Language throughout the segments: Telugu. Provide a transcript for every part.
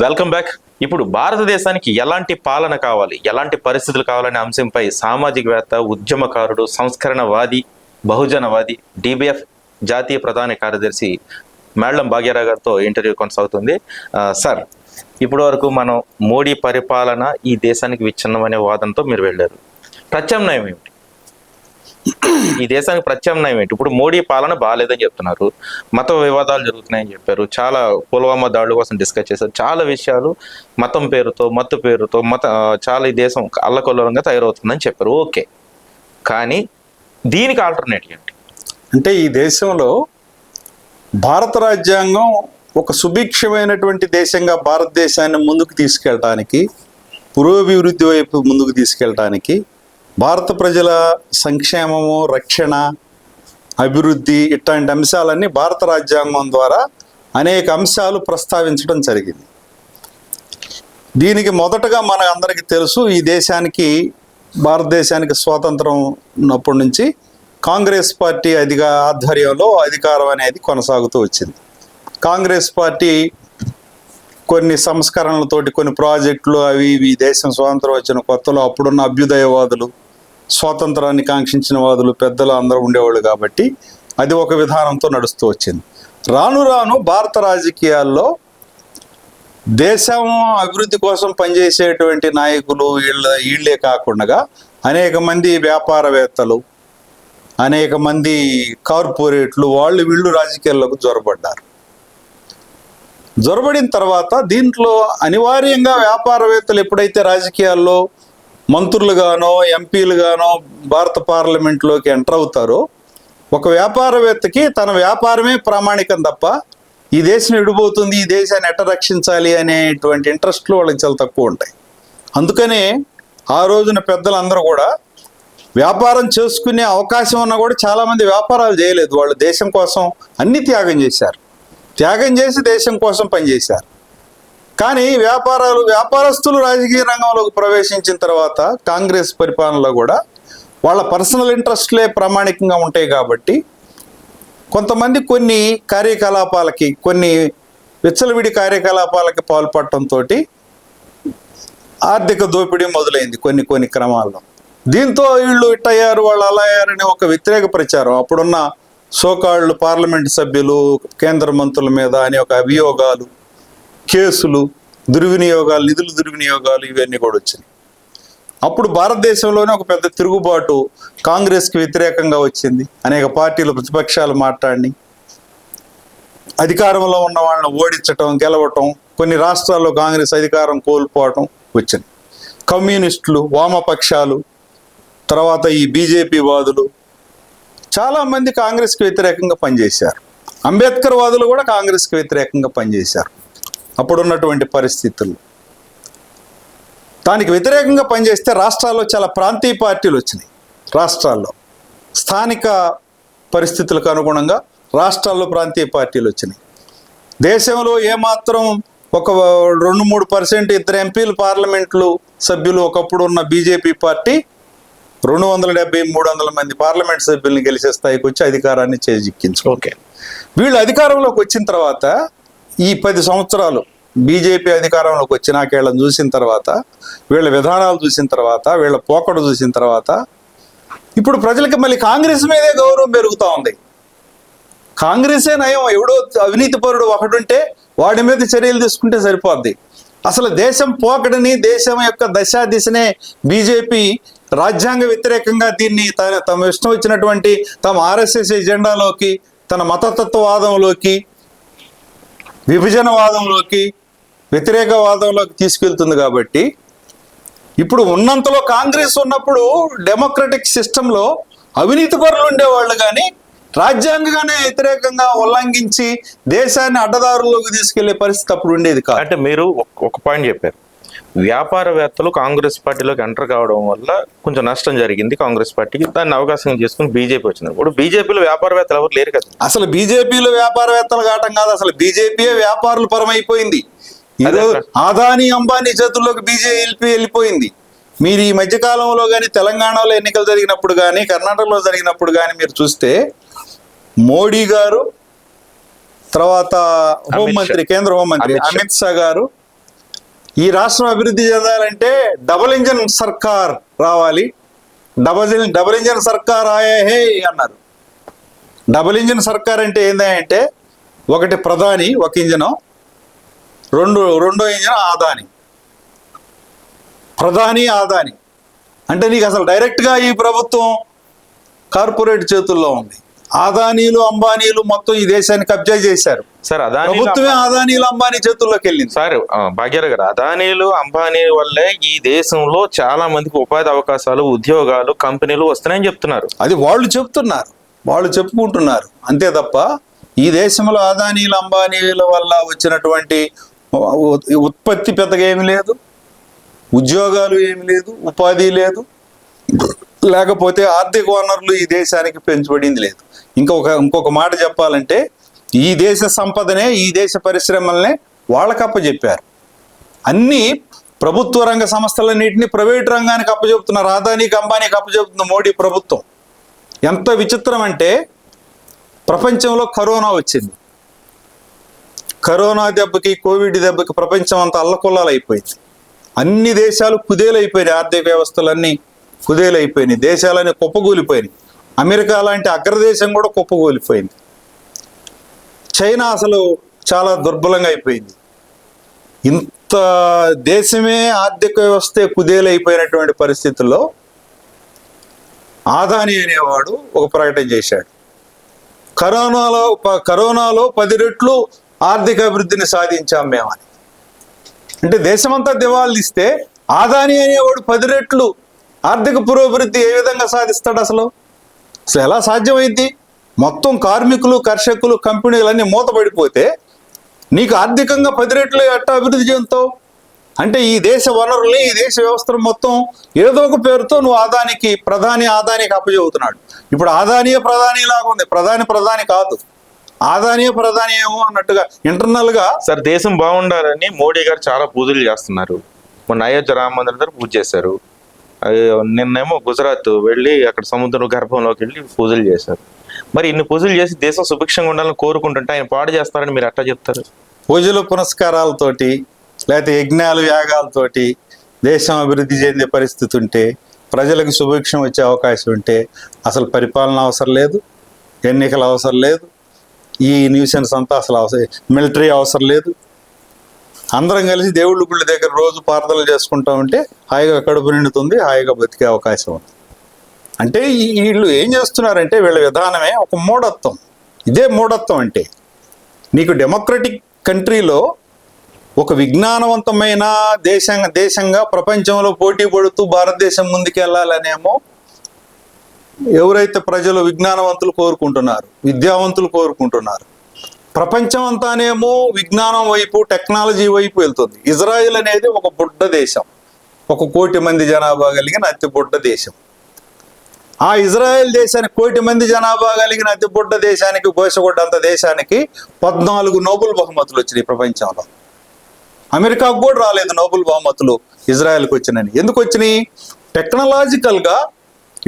Welcome back. ఇప్పుడు భారతదేశానికి ఎలాంటి పాలన కావాలి, ఎలాంటి పరిస్థితులు కావాలనే అంశంపై సామాజికవేత్త, ఉద్యమకారుడు, సంస్కరణవాది, బహుజనవాది, డిబిఎఫ్ జాతీయ ప్రధాన కార్యదర్శి మేళ్లం భాగ్యరావు గారితో ఇంటర్వ్యూ కొనసాగుతుంది. సార్, ఇప్పటి వరకు మనం మోడీ పరిపాలన ఈ దేశానికి విచ్ఛిన్నమనే వాదనతో మీరు వెళ్ళారు. ప్రత్యామ్నాయం ఏమిటి? ఈ దేశానికి ప్రత్యామ్నాయం ఏంటి? ఇప్పుడు మోడీ పాలన బాగాలేదని చెప్తున్నారు, మత వివాదాలు జరుగుతున్నాయని చెప్పారు, చాలా పుల్వామా దాడుల కోసం డిస్కస్ చేశారు, చాలా విషయాలు మతం పేరుతో, మత్తు పేరుతో చాలా ఈ దేశం అల్లకొల్లంగా తయారవుతుందని చెప్పారు. ఓకే, కానీ దీనికి ఆల్టర్నేటివ్ ఏంటి? అంటే ఈ దేశంలో భారత రాజ్యాంగం ఒక సుభిక్షమైనటువంటి దేశంగా భారతదేశాన్ని ముందుకు తీసుకెళ్ళటానికి, పురోభివృద్ధి వైపు ముందుకు తీసుకెళ్ళటానికి, భారత ప్రజల సంక్షేమము, రక్షణ, అభివృద్ధి ఇట్లాంటి అంశాలన్నీ భారత రాజ్యాంగం ద్వారా అనేక అంశాలు ప్రస్తావించడం జరిగింది. దీనికి మొదటగా మన అందరికీ తెలుసు, ఈ దేశానికి, భారతదేశానికి స్వాతంత్రం ఉన్నప్పటి నుంచి కాంగ్రెస్ పార్టీ ఆధ్వర్యంలో అధికారం అనేది కొనసాగుతూ వచ్చింది. కాంగ్రెస్ పార్టీ కొన్ని సంస్కరణలతోటి, కొన్ని ప్రాజెక్టులు అవి ఇవి దేశం స్వాతంత్రం వచ్చిన కొత్తలో అప్పుడున్న అభ్యుదయవాదులు, స్వాతంత్రాన్ని కాంక్షించిన వాదులు, పెద్దలు అందరూ ఉండేవాళ్ళు కాబట్టి అది ఒక విధానంతో నడుస్తూ వచ్చింది. రాను రాను భారత రాజకీయాల్లో దేశం అభివృద్ధి కోసం పనిచేసేటువంటి నాయకులు వీళ్ళే కాకుండా అనేక మంది వ్యాపారవేత్తలు, అనేక మంది కార్పొరేట్లు, వీళ్ళు రాజకీయాల్లోకి జొరబడ్డారు. జొరబడిన తర్వాత దీంట్లో అనివార్యంగా వ్యాపారవేత్తలు ఎప్పుడైతే రాజకీయాల్లో మంత్రులుగానో ఎంపీలుగానో భారత పార్లమెంట్లోకి ఎంటర్ అవుతారో, ఒక వ్యాపారవేత్తకి తన వ్యాపారమే ప్రామాణికం తప్ప ఈ దేశం ఎడిపోతుంది, ఈ దేశాన్ని ఎట్ట రక్షించాలి అనేటువంటి ఇంట్రెస్ట్లు వాళ్ళకి చాలా తక్కువ ఉంటాయి. అందుకనే ఆ రోజున పెద్దలందరూ కూడా వ్యాపారం చేసుకునే అవకాశం ఉన్నా కూడా చాలామంది వ్యాపారాలు చేయలేదు. వాళ్ళు దేశం కోసం అన్ని త్యాగం చేశారు, త్యాగం చేసి దేశం కోసం పనిచేశారు. కానీ వ్యాపారస్తులు రాజకీయ రంగంలోకి ప్రవేశించిన తర్వాత కాంగ్రెస్ పరిపాలనలో కూడా వాళ్ళ పర్సనల్ ఇంట్రెస్ట్లే ప్రామాణికంగా ఉంటాయి కాబట్టి కొంతమంది కొన్ని కార్యకలాపాలకి, కొన్ని విచ్చలవిడి కార్యకలాపాలకి పాల్పడటంతో ఆర్థిక దోపిడీ మొదలైంది కొన్ని క్రమాల్లో. దీంతో వీళ్ళు ఇట్టయ్యారు, వాళ్ళు అలా అయ్యారనే ఒక వ్యతిరేక ప్రచారం అప్పుడున్న సోకాళ్ళు పార్లమెంట్ సభ్యులు, కేంద్ర మంత్రుల మీద అనే ఒక అభియోగాలు, కేసులు, దుర్వినియోగాలు, నిధుల దుర్వినియోగాలు ఇవన్నీ కూడా వచ్చినాయి. అప్పుడు భారతదేశంలోనే ఒక పెద్ద తిరుగుబాటు కాంగ్రెస్కి వ్యతిరేకంగా వచ్చింది. అనేక పార్టీలు, ప్రతిపక్షాలు మాట్లాడి అధికారంలో ఉన్న వాళ్ళని ఓడించటం, గెలవటం, కొన్ని రాష్ట్రాల్లో కాంగ్రెస్ అధికారం కోల్పోవటం వచ్చింది. కమ్యూనిస్టులు, వామపక్షాలు, తర్వాత ఈ బీజేపీ వాదులు చాలామంది కాంగ్రెస్కి వ్యతిరేకంగా పనిచేశారు. అంబేద్కర్ వాదులు కూడా కాంగ్రెస్కి వ్యతిరేకంగా పనిచేశారు. అప్పుడున్నటువంటి పరిస్థితుల్లో దానికి వ్యతిరేకంగా పనిచేస్తే రాష్ట్రాల్లో చాలా ప్రాంతీయ పార్టీలు వచ్చినాయి. రాష్ట్రాల్లో స్థానిక పరిస్థితులకు అనుగుణంగా రాష్ట్రాల్లో ప్రాంతీయ పార్టీలు వచ్చినాయి. దేశంలో ఏమాత్రం ఒక 2-3% ఇద్దరు ఎంపీలు పార్లమెంట్లు సభ్యులు ఒకప్పుడు ఉన్న బీజేపీ పార్టీ 270-300 మంది పార్లమెంట్ సభ్యుల్ని గెలిచే స్థాయికి వచ్చి అధికారాన్ని చేజిక్కించు. ఓకే, వీళ్ళు అధికారంలోకి వచ్చిన తర్వాత ఈ 10 సంవత్సరాలు బీజేపీ అధికారంలోకి వచ్చినాకేళ్ళని చూసిన తర్వాత, వీళ్ళ విధానాలు చూసిన తర్వాత, వీళ్ళ పోకడు చూసిన తర్వాత ఇప్పుడు ప్రజలకి మళ్ళీ కాంగ్రెస్ మీదే గౌరవం పెరుగుతూ ఉంది. కాంగ్రెసే నయం, ఎవడో అవినీతిపరుడు ఒకడుంటే వాడి మీద చర్యలు తీసుకుంటే సరిపోద్ది. అసలు దేశం పోకడని, దేశం యొక్క దిశనే బీజేపీ రాజ్యాంగ వ్యతిరేకంగా దీన్ని తమ ఇష్టం వచ్చినటువంటి తమ ఆర్ఎస్ఎస్ ఎజెండాలోకి, తన మతతత్వవాదంలోకి, విభజనవాదంలోకి, వ్యతిరేకవాదంలోకి తీసుకెళ్తుంది. కాబట్టి ఇప్పుడు ఉన్నంతలో కాంగ్రెస్ ఉన్నప్పుడు డెమోక్రటిక్ సిస్టంలో అవినీతి పరులు ఉండేవాళ్ళు, కానీ రాజ్యాంగానే వ్యతిరేకంగా ఉల్లంఘించి దేశాన్ని అడ్డదారుల్లోకి తీసుకెళ్లే పరిస్థితి అప్పుడు ఉండేది కాదు. అంటే మీరు ఒక పాయింట్ చెప్పారు, వ్యాపారవేత్తలు కాంగ్రెస్ పార్టీలోకి ఎంటర్ కావడం వల్ల కొంచెం నష్టం జరిగింది కాంగ్రెస్ పార్టీకి, దాన్ని అవకాశం చేసుకుని బీజేపీ వచ్చింది. ఇప్పుడు బీజేపీలో వ్యాపారవేత్తలు ఎవరు లేరు కదా. అసలు బీజేపీలో వ్యాపారవేత్తలు కావటం కాదు, అసలు బీజేపీయే వ్యాపారుల పరమైపోయింది. ఈరోజు అదానీ అంబానీ చేతుల్లోకి బీజేపీ వెళ్ళిపోయింది. మీరు ఈ మధ్యకాలంలో కానీ తెలంగాణలో ఎన్నికలు జరిగినప్పుడు కానీ కర్ణాటకలో జరిగినప్పుడు కానీ మీరు చూస్తే మోడీ గారు తర్వాత హోంమంత్రి, కేంద్ర హోంమంత్రి అమిత్ షా. అమిత్ షా గారు ఈ రాష్ట్రం అభివృద్ధి చెందాలంటే డబుల్ ఇంజన్ సర్కార్ రావాలి, డబుల్ ఇంజన్ సర్కార్ ఆయే హే అన్నారు. డబుల్ ఇంజన్ సర్కార్ అంటే ఏంటంటే ఒకటి ప్రధాని ఒక ఇంజను, రెండో ఇంజన్ ఆదాని. ప్రధాని ఆదాని అంటే నీకు అసలు డైరెక్ట్గా ఈ ప్రభుత్వం కార్పొరేట్ చేతుల్లో ఉంది. ఆదానీలు అంబానీలు మొత్తం ఈ దేశాన్ని కబ్జా చేశారు. సార్ అదానీ ప్రభుత్వమే ఆదానీలు అంబానీ చేతుల్లోకి వెళ్ళింది. సార్ భాగ్యరావు గారు, అదానీలు అంబానీ వల్లే ఈ దేశంలో చాలా మందికి ఉపాధి అవకాశాలు, ఉద్యోగాలు, కంపెనీలు వస్తున్నాయని చెప్తున్నారు. అది వాళ్ళు చెప్తున్నారు, వాళ్ళు చెప్పుకుంటున్నారు అంతే తప్ప ఈ దేశంలో అదానీలు అంబానీల వల్ల వచ్చినటువంటి ఉత్పత్తి పెద్దగా ఏమి లేదు, ఉద్యోగాలు ఏమి లేదు, ఉపాధి లేదు, లేకపోతే ఆర్థిక వనరులు ఈ దేశానికి పెంచబడింది లేదు. ఇంకొక మాట చెప్పాలంటే ఈ దేశ సంపదనే, ఈ దేశ పరిశ్రమలనే వాళ్ళకి అప్పచెప్పారు. అన్ని ప్రభుత్వ రంగ సంస్థలన్నింటినీ ప్రైవేట్ రంగానికి అప్పచెప్తున్నారు. అదానీకి అంబానీకి అప్పచెప్తున్న మోడీ ప్రభుత్వం. ఎంత విచిత్రం అంటే ప్రపంచంలో కరోనా వచ్చింది. కరోనా దెబ్బకి, కోవిడ్ దెబ్బకి ప్రపంచం అంతా అల్లకొల్లాలైపోయింది. అన్ని దేశాలు కుదేలైపోయినాయి, ఆర్థిక వ్యవస్థలన్నీ కుదేలైపోయినాయి, దేశాలన్నీ కుప్పగూలిపోయినాయి. అమెరికా లాంటి అగ్రదేశం కూడా కుప్పగూలిపోయింది. చైనా అసలు చాలా దుర్బలంగా అయిపోయింది. ఇంత దేశమే ఆర్థిక వ్యవస్థే కుదేలైపోయినటువంటి పరిస్థితుల్లో ఆదాని అనేవాడు ఒక ప్రకటన చేశాడు. కరోనాలో 10 రెట్లు ఆర్థిక అభివృద్ధిని సాధించాం మేమని. అంటే దేశమంతా దివాళలు ఇస్తే ఆదాని అనేవాడు 10 రెట్లు ఆర్థిక పురోభివృద్ధి ఏ విధంగా సాధిస్తాడు? అసలు ఎలా సాధ్యమైంది? మొత్తం కార్మికులు, కర్షకులు, కంపెనీలన్నీ మూతపడిపోతే నీకు ఆర్థికంగా 10 రెట్లు ఎట్టా అభివృద్ధి చెందుతావు? అంటే ఈ దేశ వనరుల్ని, ఈ దేశ వ్యవస్థను మొత్తం ఏదో ఒక పేరుతో నువ్వు ఆదానికి అప్పచెబుతున్నాడు. ఇప్పుడు ఆదానీయ ప్రధాని లాగా ఉంది. ప్రధాని కాదు, ఆదానీయ ప్రధాని ఏమో అన్నట్టుగా ఇంటర్నల్ గా. సార్ దేశం బాగుండాలని మోడీ గారు చాలా పూజలు చేస్తున్నారు. మొన్న అయోధ్య రామ మందిరం దగ్గర పూజ చేశారు. నిన్నేమో గుజరాత్ వెళ్ళి అక్కడ సముద్రం గర్భంలోకి వెళ్ళి పూజలు చేశారు. మరి ఇన్ని పూజలు చేసి దేశం సుభిక్షంగా ఉండాలని కోరుకుంటుంటే ఆయన పాడు చేస్తారని మీరు అట్టా చెప్తారు? పూజలు పునస్కారాలతోటి లేకపోతే యజ్ఞాలు యాగాలతోటి దేశం అభివృద్ధి చెందే పరిస్థితి ఉంటే, ప్రజలకు సుభిక్షం వచ్చే అవకాశం ఉంటే అసలు పరిపాలన అవసరం లేదు, ఎన్నికలు అవసరం లేదు, ఈ న్యూసెన్స్ అంతా అసలు అవసరం, మిలిటరీ అవసరం లేదు. అందరం కలిసి దేవుళ్ళ గుళ్ళ దగ్గర రోజు ప్రార్థనలు చేసుకుంటా ఉంటే హాయిగా కడుపు నిండుతుంది, హాయిగా బతికే అవకాశం ఉంది. అంటే వీళ్ళు ఏం చేస్తున్నారంటే వీళ్ళ విధానమే ఒక మూఢత్వం. ఇదే మూఢత్వం అంటే. నీకు డెమోక్రటిక్ కంట్రీలో ఒక విజ్ఞానవంతమైన దేశంగా ప్రపంచంలో పోటీ పడుతూ భారతదేశం ముందుకెళ్ళాలనేమో ఎవరైతే ప్రజలు విజ్ఞానవంతులు కోరుకుంటున్నారు, విద్యావంతులు కోరుకుంటున్నారు. ప్రపంచం అంతానేమో విజ్ఞానం వైపు, టెక్నాలజీ వైపు వెళ్తుంది. ఇజ్రాయిల్ అనేది ఒక బుడ్డ దేశం, 1 కోటి మంది జనాభా కలిగిన అతి బుడ్డ దేశం. ఆ ఇజ్రాయెల్ దేశానికి 1 కోటి మంది జనాభా కలిగిన అతి బుడ్డ దేశానికి, గోసగొడ్డంత దేశానికి 14 నోబెల్ బహుమతులు వచ్చినాయి ప్రపంచంలో. అమెరికాకు కూడా రాలేదు నోబెల్ బహుమతులు ఇజ్రాయెల్కి వచ్చినాయి. ఎందుకు వచ్చినాయి? టెక్నాలజికల్గా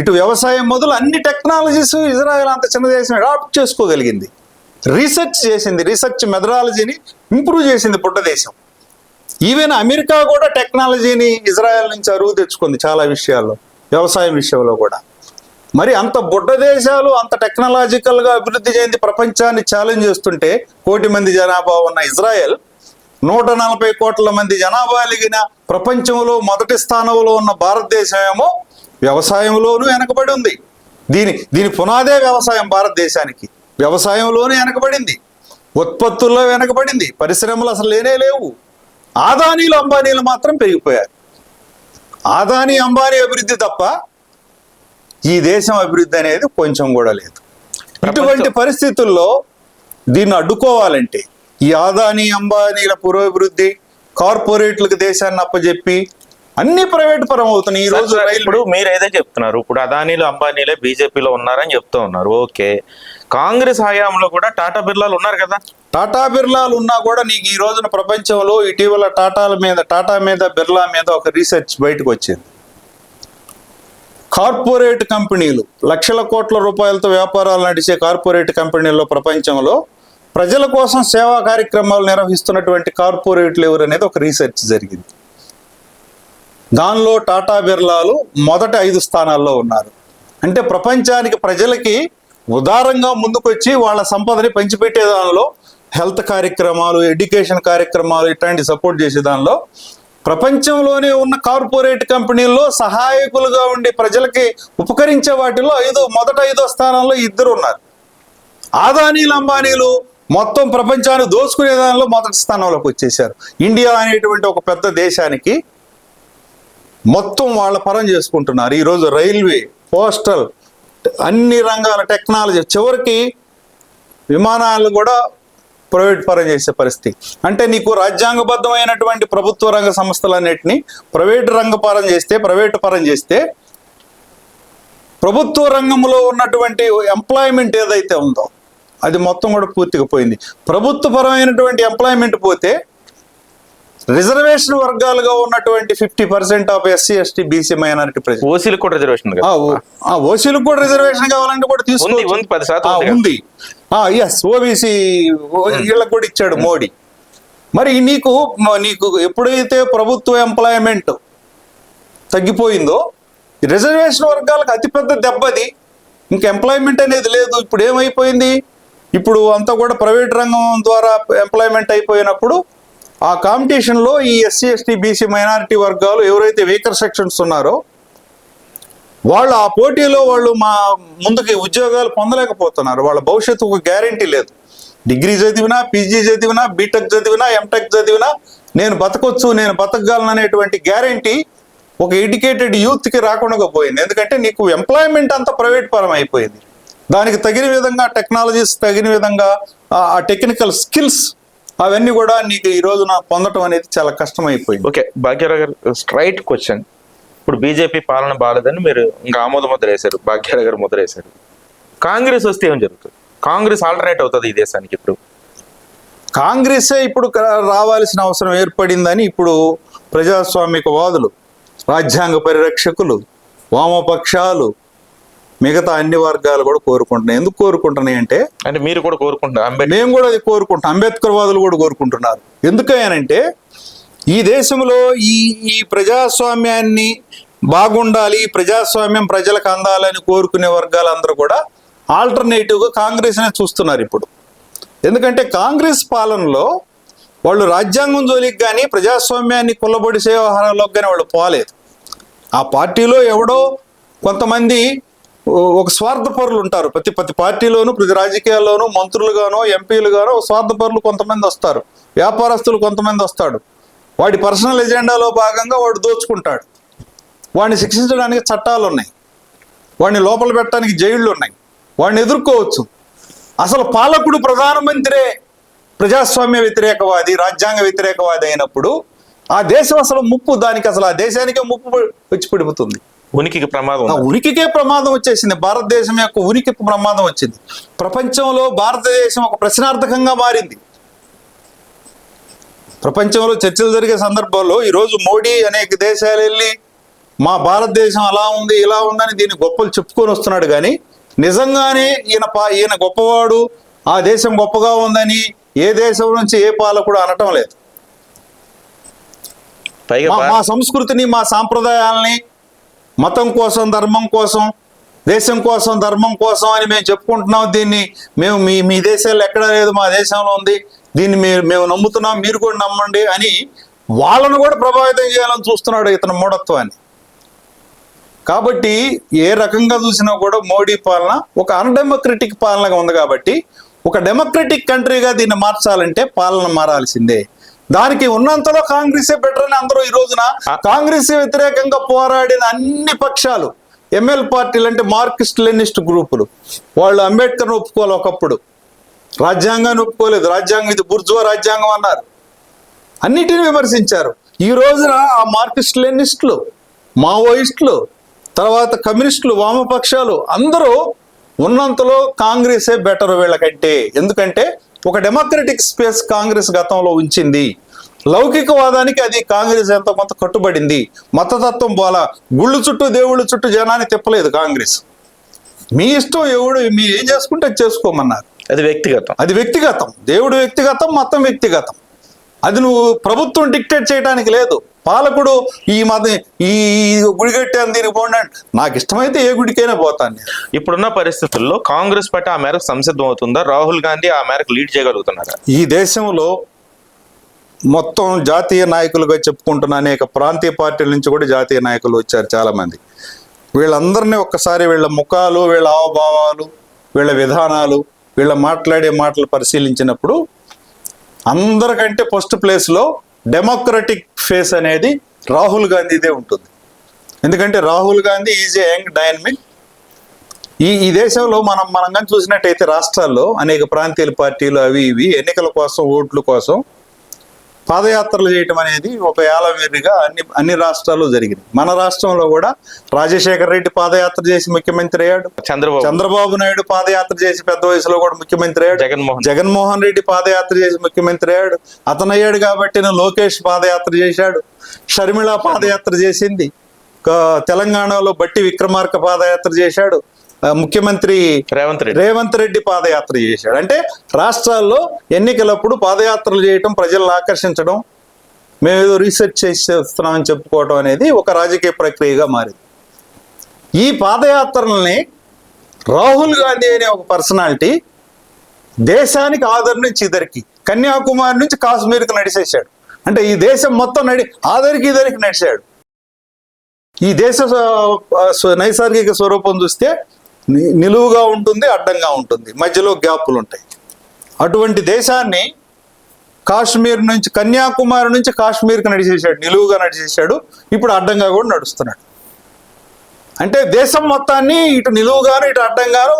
ఇటు వ్యవసాయం మొదలు అన్ని టెక్నాలజీస్ ఇజ్రాయెల్ అంత చిన్న దేశం అడాప్ట్ చేసుకోగలిగింది. రీసెర్చ్ చేసింది, రీసెర్చ్ మెథడాలజీని ఇంప్రూవ్ చేసింది బుడ్డ దేశం. ఈవెన్ అమెరికా కూడా టెక్నాలజీని ఇజ్రాయెల్ నుంచి అరువు తెచ్చుకుంది చాలా విషయాల్లో, వ్యవసాయం విషయంలో కూడా. మరి అంత బుడ్డ దేశాలు అంత టెక్నాలజికల్గా అభివృద్ధి చెంది ప్రపంచాన్ని ఛాలెంజ్ చేస్తుంటే, 1 కోటి మంది జనాభా ఉన్న ఇజ్రాయెల్ 140 కోట్ల మంది జనాభా కలిగిన ప్రపంచంలో మొదటి స్థానంలో ఉన్న భారతదేశం ఏమో వ్యవసాయంలోనూ వెనకబడి ఉంది. దీని పునాదే వ్యవసాయం. భారతదేశానికి వ్యవసాయంలోనూ వెనకబడింది, ఉత్పత్తుల్లో వెనకబడింది, పరిశ్రమలు అసలు లేవు. ఆదానీలు అంబానీలు మాత్రం పెరిగిపోయారు. ఆదానీ అంబానీ అభివృద్ధి తప్ప ఈ దేశం అభివృద్ధి అనేది కొంచెం కూడా లేదు. ఇటువంటి పరిస్థితుల్లో దీన్ని అడ్డుకోవాలంటే ఈ ఆదానీ అంబానీల పురోభివృద్ధి, కార్పొరేట్లకు దేశాన్ని అప్పచెప్పి అన్ని ప్రైవేట్ పరం అవుతున్నాయి. ఈ రోజు ఇప్పుడు మీరు ఏదో చెప్తున్నారు, ఇప్పుడు అదానీలు అంబానీలే బీజేపీలో ఉన్నారని చెప్తూ ఉన్నారు. ఓకే, కాంగ్రెస్ హయాంలో కూడా టాటా బిర్లాలు ఉన్నారు కదా. టాటా బిర్లాలు ఉన్నా కూడా నీకు ఈ రోజున ప్రపంచంలో ఇటీవల టాటా మీద బిర్లా మీద ఒక రీసెర్చ్ బయటకు వచ్చింది. కార్పొరేట్ కంపెనీలు, లక్షల కోట్ల రూపాయలతో వ్యాపారాలు నడిచే కార్పొరేట్ కంపెనీల్లో ప్రపంచంలో ప్రజల కోసం సేవా కార్యక్రమాలు నిర్వహిస్తున్నటువంటి కార్పొరేట్లు ఎవరు అనేది ఒక రీసెర్చ్ జరిగింది. దానిలో టాటా బిర్లాలు మొదటి 5 స్థానాల్లో ఉన్నారు. అంటే ప్రపంచానికి ప్రజలకి ఉదారంగా ముందుకొచ్చి వాళ్ళ సంపదని పంచిపెట్టే దానిలో, హెల్త్ కార్యక్రమాలు, ఎడ్యుకేషన్ కార్యక్రమాలు ఇట్లాంటి సపోర్ట్ చేసే దానిలో ప్రపంచంలోనే ఉన్న కార్పొరేట్ కంపెనీల్లో సహాయకులుగా ఉండి ప్రజలకి ఉపకరించే వాటిలో మొదట 5వ స్థానంలో 2 ఉన్నారు. ఆదానీలు, అంబానీలు మొత్తం ప్రపంచాన్ని దోచుకునే దానిలో మొదటి స్థానంలోకి వచ్చేసారు. ఇండియా అనేటువంటి ఒక పెద్ద దేశానికి మొత్తం వాళ్ళ పరం చేసుకుంటున్నారు. ఈరోజు రైల్వే, పోస్టల్, అన్ని రంగాల టెక్నాలజీ, చివరికి విమానాలు కూడా ప్రైవేట్ పరం చేసే పరిస్థితి. అంటే నీకు రాజ్యాంగబద్ధమైనటువంటి ప్రభుత్వ రంగ సంస్థలన్నిటినీ ప్రైవేట్ ప్రైవేటు పరం చేస్తే ప్రభుత్వ రంగంలో ఉన్నటువంటి ఎంప్లాయ్మెంట్ ఏదైతే ఉందో అది మొత్తం కూడా పూర్తిగా పోయింది. ప్రభుత్వపరమైనటువంటి ఎంప్లాయ్మెంట్ పోతే రిజర్వేషన్ వర్గాలుగా ఉన్నటువంటి 50% of SC, ST, BC, minority ప్రజలు, ఓసీలకు కూడా రిజర్వేషన్ ఓసీలకు కూడా రిజర్వేషన్ కావాలంటే కూడా ఉంది. ఉంది. ఎస్, ఓబీసీ వీళ్ళకి కూడా ఇచ్చాడు మోడీ. మరి నీకు ఎప్పుడైతే ప్రభుత్వ ఎంప్లాయ్మెంట్ తగ్గిపోయిందో రిజర్వేషన్ వర్గాలకు అతిపెద్ద దెబ్బది. ఇంకా ఎంప్లాయ్మెంట్ అనేది లేదు. ఇప్పుడు ఏమైపోయింది? ఇప్పుడు అంతా కూడా ప్రైవేట్ రంగం ద్వారా ఎంప్లాయ్మెంట్ అయిపోయినప్పుడు ఆ కాంపిటీషన్లో ఈ ఎస్సీ, ఎస్టీ, బీసీ, మైనారిటీ వర్గాలు ఎవరైతే వీకర్ సెక్షన్స్ ఉన్నారో వాళ్ళు ఆ పోటీలో మా ముందుకి ఉద్యోగాలు పొందలేకపోతున్నారు. వాళ్ళ భవిష్యత్తు ఒక గ్యారంటీ లేదు. డిగ్రీ చదివినా, పీజీ చదివినా, బీటెక్ చదివినా, ఎంటెక్ చదివినా నేను బతకొచ్చు, నేను బతకగలను అనేటువంటి గ్యారంటీ ఒక ఎడ్యుకేటెడ్ యూత్కి రాకుండా పోయింది. ఎందుకంటే నీకు ఎంప్లాయ్మెంట్ అంతా ప్రైవేట్ పరం అయిపోయింది. దానికి తగిన విధంగా టెక్నాలజీస్, తగిన విధంగా ఆ టెక్నికల్ స్కిల్స్ అవన్నీ కూడా నీకు ఈ రోజున పొందటం అనేది చాలా కష్టమైపోయింది. ఓకే, భాగ్యరావు గారు, స్ట్రైట్ క్వశ్చన్. ఇప్పుడు బీజేపీ పాలన బాగాలేదని మీరు ఇంకా ఆమోద ముద్ర వేశారు, భాగ్యరావు గారు ముద్ర వేశారు. కాంగ్రెస్ వస్తే ఏం జరుగుతుంది? కాంగ్రెస్ ఆల్టర్నేట్ అవుతుంది ఈ దేశానికి. ఇప్పుడు కాంగ్రెసే ఇప్పుడు రావాల్సిన అవసరం ఏర్పడిందని ఇప్పుడు ప్రజాస్వామికవాదులు, రాజ్యాంగ పరిరక్షకులు, వామపక్షాలు, మిగతా అన్ని వర్గాలు కూడా కోరుకుంటున్నాయి. ఎందుకు కోరుకుంటున్నాయి అంటే మీరు కూడా కోరుకుంటున్నారు, మేము కూడా అది కోరుకుంటున్నాం, అంబేద్కర్ వాదులు కూడా కోరుకుంటున్నారు. ఎందుకనంటే ఈ దేశంలో ఈ ప్రజాస్వామ్యాన్ని బాగుండాలి, ప్రజాస్వామ్యం ప్రజలకు అందాలని కోరుకునే వర్గాలందరూ కూడా ఆల్టర్నేటివ్గా కాంగ్రెస్నే చూస్తున్నారు ఇప్పుడు. ఎందుకంటే కాంగ్రెస్ పాలనలో వాళ్ళు రాజ్యాంగం జోలికి కానీ ప్రజాస్వామ్యాన్ని కుల్లబొడిసే వ్యవహారాల్లోకి కానీ వాళ్ళు పోలేదు. ఆ పార్టీలో ఎవడో కొంతమంది ఒక స్వార్థపరులు ఉంటారు. ప్రతి పార్టీలోనూ, ప్రతి రాజకీయాల్లోనూ మంత్రులుగానో, ఎంపీలుగానో స్వార్థపరులు కొంతమంది వస్తారు, వ్యాపారస్తులు కొంతమంది వస్తాడు. వాడి పర్సనల్ ఎజెండాలో భాగంగా వాడు దోచుకుంటాడు. వాడిని శిక్షించడానికి చట్టాలు ఉన్నాయి, వాడిని లోపల పెట్టడానికి జైళ్ళు ఉన్నాయి, వాడిని ఎదుర్కోవచ్చు. అసలు పాలకుడు, ప్రధానమంత్రే ప్రజాస్వామ్య వ్యతిరేకవాది, రాజ్యాంగ వ్యతిరేకవాది అయినప్పుడు ఆ దేశం అసలు ముప్పు, దానికి అసలు ఆ దేశానికే ముప్పు వచ్చి పడిపోతుంది. ఉనికికి ప్రమాదం, ఉనికికే ప్రమాదం వచ్చేసింది. భారతదేశం యొక్క ఉనికికి ప్రమాదం వచ్చింది. ప్రపంచంలో భారతదేశం ఒక ప్రశ్నార్థకంగా మారింది. ప్రపంచంలో చర్చలు జరిగే సందర్భాల్లో ఈరోజు మోడీ అనేక దేశాలు వెళ్ళి మా భారతదేశం అలా ఉంది, ఇలా ఉందని దీన్ని గొప్పలు చెప్పుకొని వస్తున్నాడు. కానీ నిజంగానే ఈయన గొప్పవాడు, ఆ దేశం గొప్పగా ఉందని ఏ దేశం నుంచి ఏ పాలకుడు అనటం లేదు. మా సంస్కృతిని, మా సాంప్రదాయాలని మతం కోసం, ధర్మం కోసం, దేశం కోసం, ధర్మం కోసం అని మేము చెప్పుకుంటున్నాం. దీన్ని మేము మీ దేశాల్లో ఎక్కడా లేదు, మా దేశంలో ఉంది, దీన్ని మేము నమ్ముతున్నాం, మీరు కూడా నమ్మండి అని వాళ్ళను కూడా ప్రభావితం చేయాలని చూస్తున్నాడు ఇతను మూఢత్వాన్ని. కాబట్టి ఏ రకంగా చూసినా కూడా మోడీ పాలన ఒక అన్డెమోక్రటిక్ పాలనగా ఉంది. కాబట్టి ఒక డెమోక్రటిక్ కంట్రీగా దీన్ని మార్చాలంటే పాలన మారాల్సిందే. దానికి ఉన్నంతలో కాంగ్రెసే బెటర్ అని అందరూ ఈ రోజున కాంగ్రెస్ వ్యతిరేకంగా పోరాడిన అన్ని పక్షాలు, ఎంఎల్ పార్టీలు అంటే మార్క్సిస్ట్ లెనిస్ట్ గ్రూపులు, వాళ్ళు అంబేద్కర్ను ఒప్పుకోవాలి, ఒకప్పుడు రాజ్యాంగాన్ని ఒప్పుకోలేదు, రాజ్యాంగం ఇది బుర్జువా రాజ్యాంగం అన్నారు, అన్నిటిని విమర్శించారు. ఈ రోజున ఆ మార్క్సిస్ట్ లెనిస్టులు, మావోయిస్టులు, తర్వాత కమ్యూనిస్టులు, వామపక్షాలు అందరూ ఉన్నంతలో కాంగ్రెసే బెటర్ వీళ్ళకంటే. ఎందుకంటే ఒక డెమోక్రటిక్ స్పేస్ కాంగ్రెస్ గతంలో ఉంచింది. లౌకికవాదానికి అది కాంగ్రెస్ ఎంతో కొంత కట్టుబడింది. మతతత్వం పోలా, గుళ్ళు చుట్టూ దేవుళ్ళ చుట్టూ జనాన్ని తిప్పలేదు కాంగ్రెస్. మీ ఇష్టం, ఎవడు మీరు ఏం చేసుకుంటే చేసుకోమన్నారు. అది వ్యక్తిగతం. అది వ్యక్తిగతం. దేవుడు వ్యక్తిగతం, మతం వ్యక్తిగతం. అది నువ్వు ప్రభుత్వం డిక్టేట్ చేయడానికి లేదు. పాలకుడు ఈ గుడి కట్టాను దీనికి పోండి అంటే నాకు ఇష్టమైతే ఏ గుడికైనా పోతాను నేను. ఇప్పుడున్న పరిస్థితుల్లో కాంగ్రెస్ పార్టీ ఆ మేరకు సంసిద్ధం అవుతుందా? రాహుల్ గాంధీ ఆ మేరకు లీడ్ చేయగలుగుతున్నారా? ఈ దేశంలో మొత్తం జాతీయ నాయకులుగా చెప్పుకుంటున్న అనేక ప్రాంతీయ పార్టీల నుంచి కూడా జాతీయ నాయకులు వచ్చారు చాలామంది. వీళ్ళందరినీ ఒక్కసారి వీళ్ళ ముఖాలు, వీళ్ళ హావభావాలు, వీళ్ళ విధానాలు, వీళ్ళ మాట్లాడే మాటలు పరిశీలించినప్పుడు అందరికంటే ఫస్ట్ ప్లేస్లో డెమోక్రటిక్ ఫేస్ అనేది రాహుల్ గాంధీదే ఉంటుంది. ఎందుకంటే Rahul Gandhi is a young dynamic. ఈ దేశంలో మనం కానీ చూసినట్టయితే రాష్ట్రాల్లో అనేక ప్రాంతీయ పార్టీలు అవి ఇవి ఎన్నికల కోసం, ఓట్ల కోసం పాదయాత్రలు చేయటం అనేది ఒక ఏలవేరిగా అన్ని రాష్ట్రాల్లో జరిగింది. మన రాష్ట్రంలో కూడా రాజశేఖర రెడ్డి పాదయాత్ర చేసి ముఖ్యమంత్రి అయ్యాడు. చంద్రబాబు నాయుడు పాదయాత్ర చేసి పెద్ద వయసులో కూడా ముఖ్యమంత్రి అయ్యాడు. జగన్మోహన్ రెడ్డి పాదయాత్ర చేసి ముఖ్యమంత్రి అయ్యాడు. అతను అయ్యాడు కాబట్టి లోకేష్ పాదయాత్ర చేశాడు. షర్మిళ పాదయాత్ర చేసింది. తెలంగాణలో బట్టి విక్రమార్క పాదయాత్ర చేశాడు. ముఖ్యమంత్రి రేవంత్ రెడ్డి పాదయాత్ర చేశాడు. అంటే రాష్ట్రాల్లో ఎన్నికలప్పుడు పాదయాత్రలు చేయటం, ప్రజలను ఆకర్షించడం, మేము ఏదో రీసెర్చ్ చేస్తున్నామని చెప్పుకోవడం అనేది ఒక రాజకీయ ప్రక్రియగా మారింది. ఈ పాదయాత్రల్ని రాహుల్ గాంధీ అనే ఒక పర్సనాలిటీ దేశానికి ఆదరణ నుంచి ఇద్దరికి, కన్యాకుమారి నుంచి కాశ్మీర్కి నడిచేశాడు. అంటే ఈ దేశం మొత్తం ఆదరికి ఇద్దరికి నడిచాడు. ఈ దేశ నైసర్గిక స్వరూపం చూస్తే నిలువుగా ఉంటుంది, అడ్డంగా ఉంటుంది, మధ్యలో గ్యాపులు ఉంటాయి. అటువంటి దేశాన్ని కాశ్మీర్ నుంచి, కన్యాకుమారి నుంచి కాశ్మీర్కి నడిచేశాడు, నిలువుగా నడిచేశాడు. ఇప్పుడు అడ్డంగా కూడా నడుస్తున్నాడు. అంటే దేశం మొత్తాన్ని ఇటు నిలువుగాను ఇటు అడ్డంగాను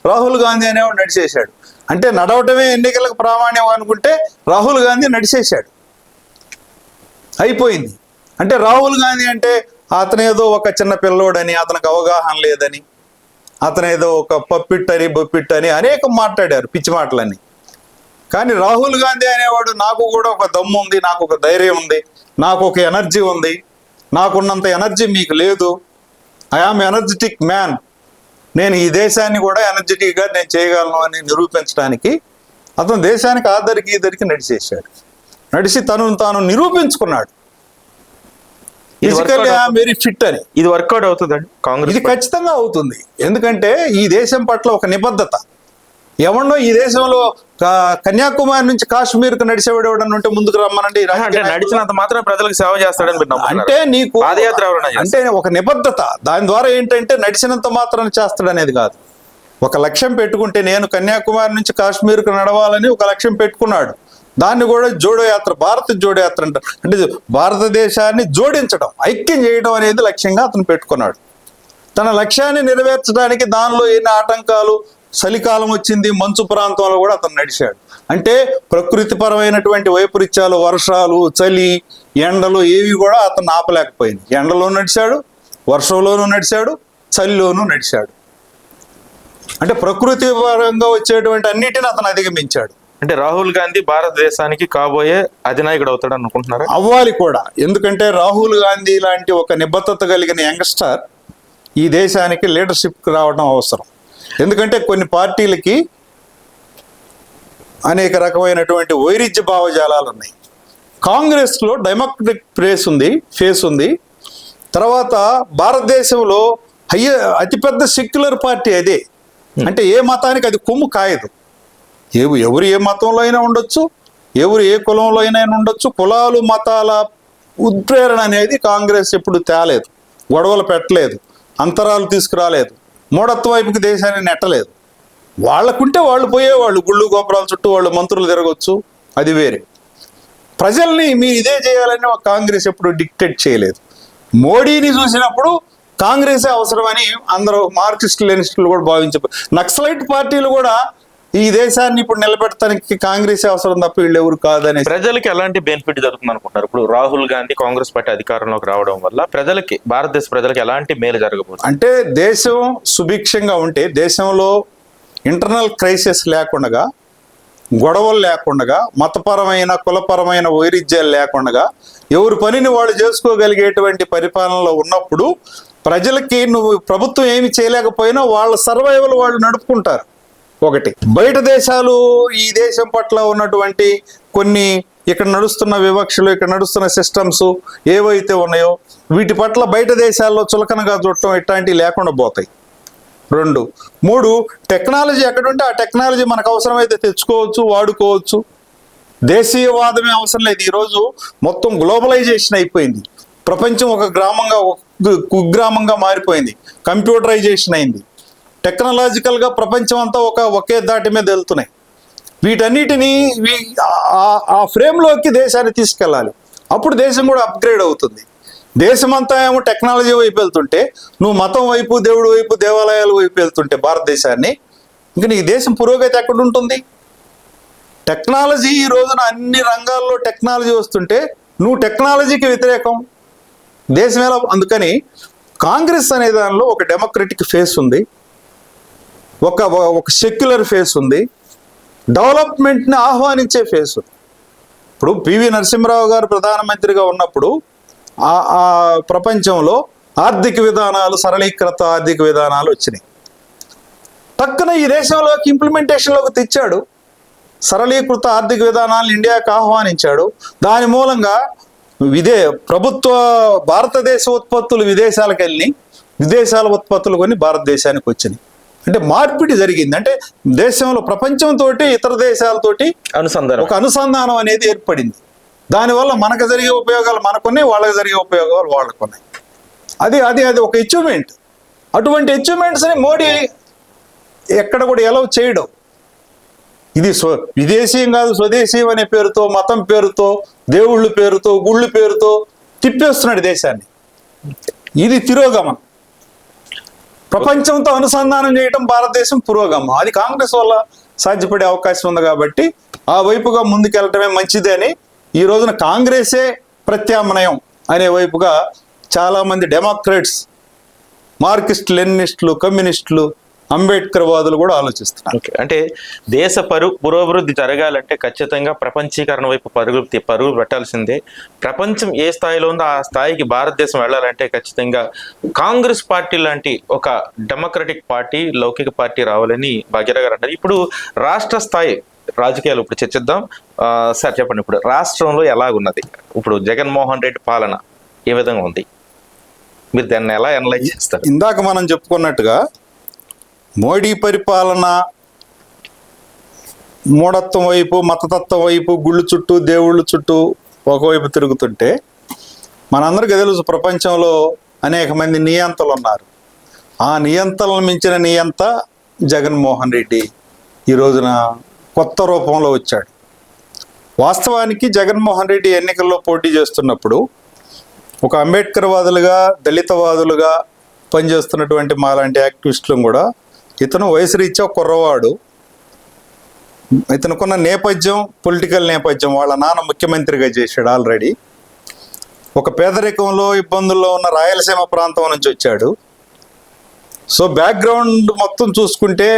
రాహుల్ గాంధీ అనేవాడు నడిచేశాడు. అంటే నడవటమే ఎన్నికలకు ప్రామాణ్యం అనుకుంటే రాహుల్ గాంధీ నడిచేశాడు, అయిపోయింది. అంటే రాహుల్ గాంధీ అంటే అతనేదో ఒక చిన్న పిల్లోడని, అతనికి అవగాహన లేదని, అతనేదో ఒక పప్పిట్టని బొప్పిట్టని అనేకం మాట్లాడారు, పిచ్చి మాటలన్నీ. కానీ రాహుల్ గాంధీ అనేవాడు నాకు కూడా ఒక దమ్ము ఉంది, నాకు ఒక ధైర్యం ఉంది, నాకు ఒక ఎనర్జీ ఉంది, నాకున్నంత ఎనర్జీ మీకు లేదు, ఐఆమ్ ఎనర్జెటిక్ మ్యాన్, నేను ఈ దేశాన్ని కూడా ఎనర్జెటిక్గా నేను చేయగలను అని నిరూపించడానికి అతను దేశానికి ఆదరికి ఇద్దరికి నడిచేశాడు. నడిచి తనను తాను నిరూపించుకున్నాడు. వెరీ ఫిట్ అని. ఇది వర్కౌట్ అవుతుందండి కాంగ్రెస్? ఇది ఖచ్చితంగా అవుతుంది. ఎందుకంటే ఈ దేశం పట్ల ఒక నిబద్ధత. ఎవరినో ఈ దేశంలో కన్యాకుమారి నుంచి కాశ్మీర్కి నడిచేవాడు ఎవడన్నా ఉంటే ముందుకు రమ్మనండి. నడిచినంత మాత్రం ప్రజలకు సేవ చేస్తాడని అంటే నీకు పాదయాత్ర అంటే ఒక నిబద్ధత. దాని ద్వారా ఏంటంటే నడిచినంత మాత్రం చేస్తాడు అనేది కాదు. ఒక లక్ష్యం పెట్టుకుంటే నేను కన్యాకుమారి నుంచి కాశ్మీర్కి నడవాలని ఒక లక్ష్యం పెట్టుకున్నాడు. దాన్ని కూడా జోడో యాత్ర, భారత జోడో యాత్ర అంటారు. అంటే భారతదేశాన్ని జోడించడం, ఐక్యం చేయడం అనేది లక్ష్యంగా అతను పెట్టుకున్నాడు. తన లక్ష్యాన్ని నెరవేర్చడానికి దానిలో ఎన్ని ఆటంకాలు, చలికాలం వచ్చింది, మంచు ప్రాంతంలో కూడా అతను నడిచాడు. అంటే ప్రకృతిపరమైనటువంటి వైపరీత్యాలు, వర్షాలు, చలి, ఎండలు ఏవి కూడా అతను ఆపలేకపోయింది. ఎండలో నడిచాడు, వర్షంలోనూ నడిచాడు, చలిలోనూ నడిచాడు. అంటే ప్రకృతి పరంగా వచ్చేటువంటి అన్నిటిని అతను అధిగమించాడు. అంటే రాహుల్ గాంధీ భారతదేశానికి కాబోయే అధినాయకుడు అవుతాడు అనుకుంటున్నారా? అవ్వాలి కూడా. ఎందుకంటే రాహుల్ గాంధీ లాంటి ఒక నిబద్ధత కలిగిన యంగ్స్టర్ ఈ దేశానికి లీడర్షిప్కి రావడం అవసరం. ఎందుకంటే కొన్ని పార్టీలకి అనేక రకమైనటువంటి వైరుధ్య భావజాలాలు ఉన్నాయి. కాంగ్రెస్లో డెమోక్రటిక్ ఫేస్ ఉంది. తర్వాత భారతదేశంలో అతిపెద్ద సెక్యులర్ పార్టీ అదే. అంటే ఏ మతానికి అది కొమ్ము కాయదు. ఎవరు ఏ మతంలో అయినా ఉండొచ్చు, ఎవరు ఏ కులంలో అయినా ఉండొచ్చు. కులాలు, మతాల ఉద్ప్రేరణ అనేది కాంగ్రెస్ ఎప్పుడు తేలేదు, గొడవలు పెట్టలేదు, అంతరాలు తీసుకురాలేదు, మూఢత్వ వైపుకి దేశాన్ని నెట్టలేదు. వాళ్ళకుంటే వాళ్ళు పోయేవాళ్ళు, గుళ్ళు గోపురాల చుట్టూ వాళ్ళు మంత్రులు తిరగొచ్చు, అది వేరే. ప్రజల్ని మీరు ఇదే చేయాలని ఒక కాంగ్రెస్ ఎప్పుడు డిక్టేట్ చేయలేదు. మోడీని చూసినప్పుడు కాంగ్రెసే అవసరమని అందరూ మార్క్సిస్ట్ లెనిస్టులు కూడా భావించారు. నక్సలైట్ పార్టీలు కూడా ఈ దేశాన్ని ఇప్పుడు నిలబెట్టడానికి కాంగ్రెస్ అవసరం తప్ప వీళ్ళు ఎవరు కాదని. ప్రజలకి ఎలాంటి బెనిఫిట్ జరుగుతుంది అనుకుంటున్నారు? ఇప్పుడు రాహుల్ గాంధీ కాంగ్రెస్ పార్టీ అధికారంలోకి రావడం వల్ల ప్రజలకి, భారతదేశ ప్రజలకి ఎలాంటి మేలు జరగబోతుంది? అంటే దేశం సుభిక్షంగా ఉంటే, దేశంలో ఇంటర్నల్ క్రైసిస్ లేకుండా, గొడవలు లేకుండా, మతపరమైన కులపరమైన వైరుధ్యాలు లేకుండా, ఎవరి పనిని వాళ్ళు చేసుకోగలిగేటువంటి పరిపాలనలో ఉన్నప్పుడు ప్రజలకి నువ్వు ప్రభుత్వం ఏమి చేయలేకపోయినా వాళ్ళ సర్వైవల్ వాళ్ళు నడుపుకుంటారు. ఒకటి. బయట దేశాలు ఈ దేశం పట్ల ఉన్నటువంటి కొన్ని ఇక్కడ నడుస్తున్న వివక్షలు, ఇక్కడ నడుస్తున్న సిస్టమ్స్ ఏవైతే ఉన్నాయో వీటి పట్ల బయట దేశాల్లో చులకనగా చూడటం ఇట్లాంటివి లేకుండా పోతాయి. 2. 3, టెక్నాలజీ ఎక్కడుంటే ఆ టెక్నాలజీ మనకు అవసరమైతే తెచ్చుకోవచ్చు, వాడుకోవచ్చు. దేశీయవాదమే అవసరం లేదు. ఈరోజు మొత్తం గ్లోబలైజేషన్ అయిపోయింది. ప్రపంచం ఒక గ్రామంగా, కుగ్రామంగా మారిపోయింది. కంప్యూటరైజేషన్ అయింది. టెక్నాలజికల్గా ప్రపంచం అంతా ఒకే దాటి మీద వెళ్తున్నాయి. వీటన్నిటినీ ఆ ఫ్రేమ్లోకి దేశాన్ని తీసుకెళ్ళాలి. అప్పుడు దేశం కూడా అప్గ్రేడ్ అవుతుంది. దేశమంతా ఏమో టెక్నాలజీ వైపు వెళ్తుంటే, నువ్వు మతం వైపు, దేవుడి వైపు, దేవాలయాల వైపు వెళ్తుంటే భారతదేశాన్ని, ఇంకా నీ దేశం పురోగతి ఎక్కడుంటుంది? టెక్నాలజీ ఈ రోజున అన్ని రంగాల్లో టెక్నాలజీ వస్తుంటే నువ్వు టెక్నాలజీకి వ్యతిరేకం దేశం ఎలా? అందుకని కాంగ్రెస్ అనే దానిలో ఒక డెమోక్రటిక్ ఫేస్ ఉంది, ఒక సెక్యులర్ ఫేస్ ఉంది, డెవలప్మెంట్ని ఆహ్వానించే ఫేస్ ఉంది. ఇప్పుడు పివి నరసింహరావు గారు ప్రధానమంత్రిగా ఉన్నప్పుడు ఆ ప్రపంచంలో ఆర్థిక విధానాలు, సరళీకృత ఆర్థిక విధానాలు వచ్చినాయి. పక్కన ఈ దేశంలోకి ఇంప్లిమెంటేషన్లోకి తెచ్చాడు. సరళీకృత ఆర్థిక విధానాలను ఇండియాకి ఆహ్వానించాడు. దాని మూలంగా ప్రభుత్వ భారతదేశ ఉత్పత్తులు విదేశాలకు వెళ్ళి, విదేశాల ఉత్పత్తులు కొని భారతదేశానికి వచ్చినాయి. అంటే మార్పిడి జరిగింది. అంటే దేశంలో ప్రపంచంతో ఇతర దేశాలతోటి ఒక అనుసంధానం అనేది ఏర్పడింది. దానివల్ల మనకు జరిగే ఉపయోగాలు మనకున్నాయి, వాళ్ళకి జరిగే ఉపయోగాలు వాళ్ళకున్నాయి. అది ఒక అచీవ్మెంట్. అటువంటి అచీవ్మెంట్స్ని మోడీ ఎక్కడ కూడా ఎలవ్ చేయడం. ఇది విదేశీయం కాదు, స్వదేశీయం అనే పేరుతో, మతం పేరుతో, దేవుళ్ళ పేరుతో, గుళ్ళు పేరుతో తిప్పేస్తున్నాడు దేశాన్ని. ఇది తిరోగమనం. ప్రపంచంతో అనుసంధానం చేయడం భారతదేశం పురోగమనం. అది కాంగ్రెస్ వల్ల సాధ్యపడే అవకాశం ఉంది కాబట్టి ఆ వైపుగా ముందుకెళ్ళటమే మంచిది అని ఈ రోజున కాంగ్రెసే ప్రత్యామ్నాయం అనే వైపుగా చాలామంది డెమోక్రాట్స్, మార్క్సిస్ట్, లెనినిస్టులు, కమ్యూనిస్టులు, అంబేద్కర్ వాదులు కూడా ఆలోచిస్తున్నారు. అంటే దేశ పురోభివృద్ధి జరగాలంటే ఖచ్చితంగా ప్రపంచీకరణ వైపు పరుగు పెట్టాల్సిందే. ప్రపంచం ఏ స్థాయిలో ఉందో ఆ స్థాయికి భారతదేశం వెళ్ళాలంటే ఖచ్చితంగా కాంగ్రెస్ పార్టీ లాంటి ఒక డెమోక్రటిక్ పార్టీ, లౌకిక పార్టీ రావాలని భాగ్యరావు గారు అంటారు. ఇప్పుడు రాష్ట్ర స్థాయి రాజకీయాలు ఇప్పుడు చర్చిద్దాం. సార్ చెప్పండి, ఇప్పుడు రాష్ట్రంలో ఎలాగున్నది? ఇప్పుడు జగన్మోహన్ రెడ్డి పాలన ఏ విధంగా ఉంది? మీరు దాన్ని ఎలా అనలైజ్ చేస్తారు? ఇందాక మనం చెప్పుకున్నట్టుగా మోడీ పరిపాలన మూఢత్వం వైపు, మతతత్వం వైపు, గుళ్ళు చుట్టూ, దేవుళ్ళ చుట్టూ ఒకవైపు తిరుగుతుంటే మనందరికీ తెలుసు ప్రపంచంలో అనేక మంది నియంతలు ఉన్నారు. ఆ నియంతలను మించిన నియంత జగన్మోహన్ రెడ్డి ఈ రోజున కొత్త రూపంలో వచ్చాడు. వాస్తవానికి జగన్మోహన్ రెడ్డి ఎన్నికల్లో పోటీ చేస్తున్నప్పుడు ఒక అంబేద్కర్ వాదులుగా, దళితవాదులుగా పనిచేస్తున్నటువంటి మాలాంటి యాక్టివిస్టులను కూడా, ఇతను వయసు రీత్యా కుర్రవాడు, ఇతనుకున్న నేపథ్యం, పొలిటికల్ నేపథ్యం, వాళ్ళ నాన్న ముఖ్యమంత్రిగా చేశాడు ఆల్రెడీ. ఒక పేదరికంలో ఇబ్బందుల్లో ఉన్న రాయలసీమ ప్రాంతం నుంచి వచ్చాడు. సో బ్యాక్గ్రౌండ్ మొత్తం చూసుకుంటే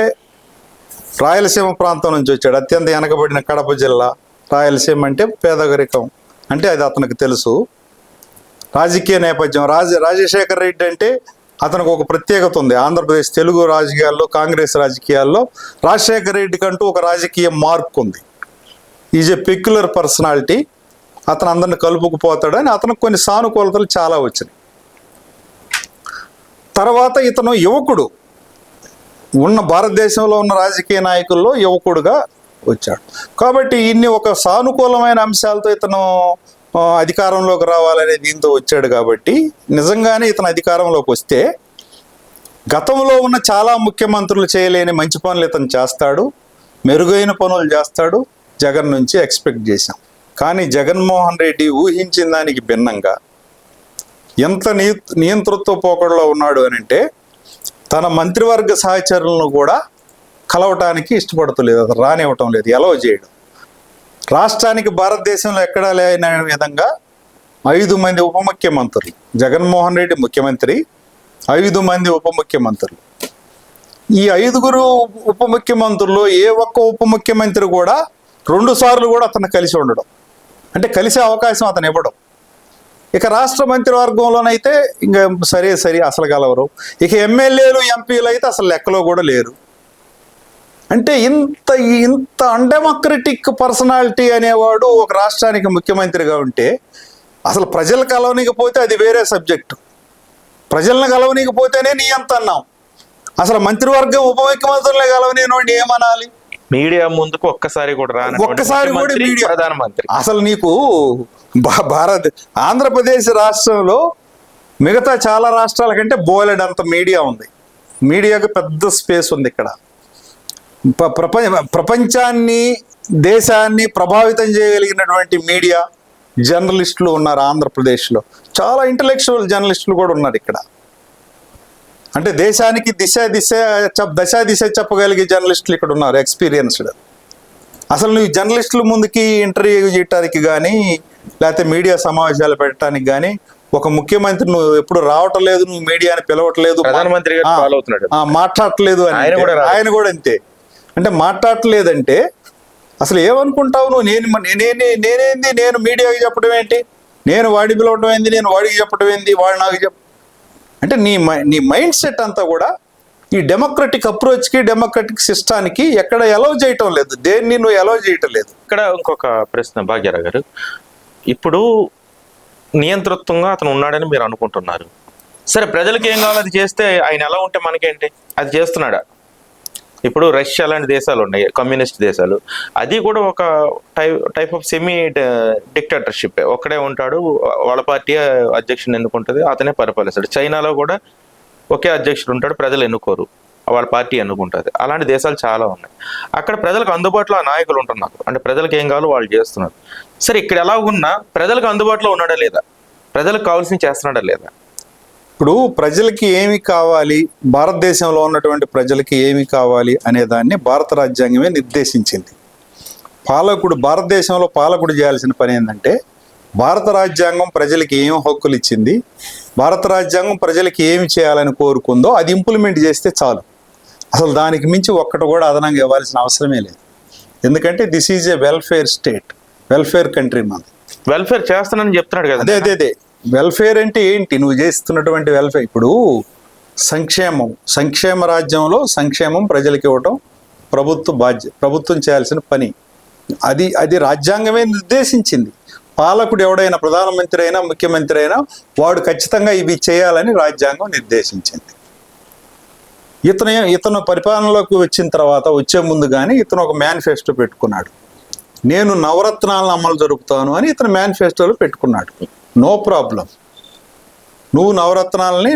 రాయలసీమ ప్రాంతం నుంచి వచ్చాడు. అత్యంత వెనకబడిన కడప జిల్లా, రాయలసీమ అంటే పేదరికం అంటే అది అతనికి తెలుసు. రాజకీయ నేపథ్యం, రాజశేఖర రెడ్డి అంటే అతనికి ఒక ప్రత్యేకత ఉంది. ఆంధ్రప్రదేశ్ తెలుగు రాజకీయాల్లో, కాంగ్రెస్ రాజకీయాల్లో రాజశేఖర రెడ్డి కంటూ ఒక రాజకీయ మార్క్ ఉంది. Is a peculiar personality. అతను అందరిని కలుపుకుపోతాడని అతనికి కొన్ని సానుకూలతలు చాలా వచ్చినాయి. తర్వాత ఇతను యువకుడు, ఉన్న భారతదేశంలో ఉన్న రాజకీయ నాయకుల్లో యువకుడుగా వచ్చాడు. కాబట్టి ఇన్ని ఒక సానుకూలమైన అంశాలతో ఇతను అధికారంలోకి రావాలనే దీంతో వచ్చాడు. కాబట్టి నిజంగానే ఇతను అధికారంలోకి వస్తే గతంలో ఉన్న చాలా ముఖ్యమంత్రులు చేయలేని మంచి పనులు ఇతను చేస్తాడు, మెరుగైన పనులు చేస్తాడు. జగన్ నుంచి ఎక్స్పెక్ట్ చేశాం. కానీ జగన్మోహన్ రెడ్డి ఊహించిన దానికి భిన్నంగా ఎంత నియంతృత్వ పోకడలో ఉన్నాడు అని అంటే, తన మంత్రివర్గ సహచరులను కూడా కలవటానికి ఇష్టపడతలేదు, అతను రానివ్వటం లేదు, ఎలవ్ చేయడం. రాష్ట్రానికి భారతదేశంలో ఎక్కడా లేని విధంగా 5 మంది ఉప ముఖ్యమంత్రులు, జగన్మోహన్ రెడ్డి ముఖ్యమంత్రి, 5 మంది ఉప ముఖ్యమంత్రులు. ఈ 5 ఉప ముఖ్యమంత్రులు ఏ ఒక్క ఉప ముఖ్యమంత్రి కూడా 2 సార్లు కూడా అతను కలిసి ఉండడం, అంటే కలిసే అవకాశం అతను ఇవ్వడం. ఇక రాష్ట్ర మంత్రివర్గంలోనైతే ఇంకా సరే అసలు కలవరు. ఇక ఎమ్మెల్యేలు, ఎంపీలు అయితే అసలు లెక్కలో కూడా లేరు. అంటే ఇంత అన్డెమోక్రటిక్ పర్సనాలిటీ అనేవాడు ఒక రాష్ట్రానికి ముఖ్యమంత్రిగా ఉంటే అసలు ప్రజలు కలవనీకపోతే అది వేరే సబ్జెక్టు. ప్రజలను కలవనీకపోతేనే నీ అంత అన్నాం. అసలు మంత్రివర్గం ఉప ముఖ్యమంత్రులే కలవనేనోండి ఏమనాలి? మీడియా ముందుకు ఒక్కసారి కూడా ఒక్కసారి కూడా మీడియా ప్రధానమంత్రి అసలు నీకు ఆంధ్రప్రదేశ్ రాష్ట్రంలో మిగతా చాలా రాష్ట్రాల కంటే బోలెడంత మీడియా ఉంది. మీడియాకు పెద్ద స్పేస్ ఉంది ఇక్కడ. ప్రపంచాన్ని దేశాన్ని ప్రభావితం చేయగలిగినటువంటి మీడియా జర్నలిస్టులు ఉన్నారు ఆంధ్రప్రదేశ్లో. చాలా ఇంటలెక్చువల్ జర్నలిస్టులు కూడా ఉన్నారు ఇక్కడ. అంటే దేశానికి దశ దిశ చెప్పగలిగే జర్నలిస్టులు ఇక్కడ ఉన్నారు, ఎక్స్పీరియన్స్డ్. అసలు నువ్వు జర్నలిస్టుల ముందుకి ఇంటర్వ్యూ చేయడానికి కానీ లేకపోతే మీడియా సమావేశాలు పెట్టడానికి కానీ ఒక ముఖ్యమంత్రి నువ్వు ఎప్పుడు రావటం లేదు, నువ్వు మీడియాని పిలవట్లేదు, ప్రధానమంత్రి మాట్లాడట్లేదు అని ఆయన కూడా అంతే. అంటే మాట్లాడలేదంటే అసలు ఏమనుకుంటావు నువ్వు? నేను మీడియాకి చెప్పడం ఏంటి, నేను వాడికి పిలవటం ఏంది, నేను వాడికి చెప్పడం ఏంది, వాడు నాకు అంటే నీ మైండ్ సెట్ అంతా కూడా ఈ డెమోక్రటిక్ అప్రోచ్కి డెమోక్రటిక్ సిస్టానికి ఎక్కడ అలౌ చేయటం లేదు, దేన్ని నువ్వు అలౌ చేయటం లేదు. ఇక్కడ ఇంకొక ప్రశ్న భాగ్యరావు గారు, ఇప్పుడు నియంతృత్వంగా అతను ఉన్నాడని మీరు అనుకుంటున్నారు. సరే, ప్రజలకి ఏం కావాలో అది చేస్తే ఆయన ఎలా ఉంటే మనకేంటి? అది చేస్తున్నాడా? ఇప్పుడు రష్యా లాంటి దేశాలు ఉన్నాయి, కమ్యూనిస్ట్ దేశాలు. అది కూడా ఒక టైప్ ఆఫ్ సెమీ డిక్టేటర్షిప్. ఒక్కడే ఉంటాడు, వాళ్ళ పార్టీ అధ్యక్షుని ఎన్నుకుంటుంది, అతనే పరిపాలిస్తాడు. చైనాలో కూడా ఒకే అధ్యక్షుడు ఉంటాడు, ప్రజలు ఎన్నుకోరు, వాళ్ళ పార్టీ ఎన్నుకుంటుంది. అలాంటి దేశాలు చాలా ఉన్నాయి. అక్కడ ప్రజలకు అందుబాటులో ఆ నాయకులు ఉంటున్నారు, అంటే ప్రజలకు ఏం కావాలో వాళ్ళు చేస్తున్నారు. సరే, ఇక్కడ ఎలా ఉన్నా ప్రజలకు అందుబాటులో ఉన్నాడా లేదా, ప్రజలకు కావాల్సింది చేస్తున్నాడా లేదా? ఇప్పుడు ప్రజలకి ఏమి కావాలి, భారతదేశంలో ఉన్నటువంటి ప్రజలకి ఏమి కావాలి అనే దాన్ని భారత రాజ్యాంగమే నిర్దేశించింది. భారతదేశంలో పాలకుడు చేయాల్సిన పని ఏంటంటే, భారత రాజ్యాంగం ప్రజలకి ఏం హక్కులు ఇచ్చింది, భారత రాజ్యాంగం ప్రజలకి ఏమి చేయాలని కోరుకుందో అది ఇంప్లిమెంట్ చేస్తే చాలు. అసలు దానికి మించి ఒక్కటి కూడా అదనంగా ఇవ్వాల్సిన అవసరమే లేదు. ఎందుకంటే this is a welfare state, welfare country. మన వెల్ఫేర్ చేస్తానని చెప్తున్నాడు కదా. అదే వెల్ఫేర్ అంటే ఏంటి? నువ్వు చేస్తున్నటువంటి వెల్ఫేర్. ఇప్పుడు సంక్షేమ రాజ్యంలో సంక్షేమం ప్రజలకి ఇవ్వటం ప్రభుత్వం చేయాల్సిన పని. అది రాజ్యాంగమే నిర్దేశించింది. పాలకుడు ఎవడైనా, ప్రధానమంత్రి అయినా ముఖ్యమంత్రి అయినా, వాడు ఖచ్చితంగా ఇవి చేయాలని రాజ్యాంగం నిర్దేశించింది. ఇతను పరిపాలనలోకి వచ్చిన తర్వాత, వచ్చే ముందు కానీ ఇతను ఒక మేనిఫెస్టో పెట్టుకున్నాడు. నేను నవరత్నాలను అమలు జరుపుతాను అని ఇతను మేనిఫెస్టోలో పెట్టుకున్నాడు. No problem. నువ్వు నవరత్నాలని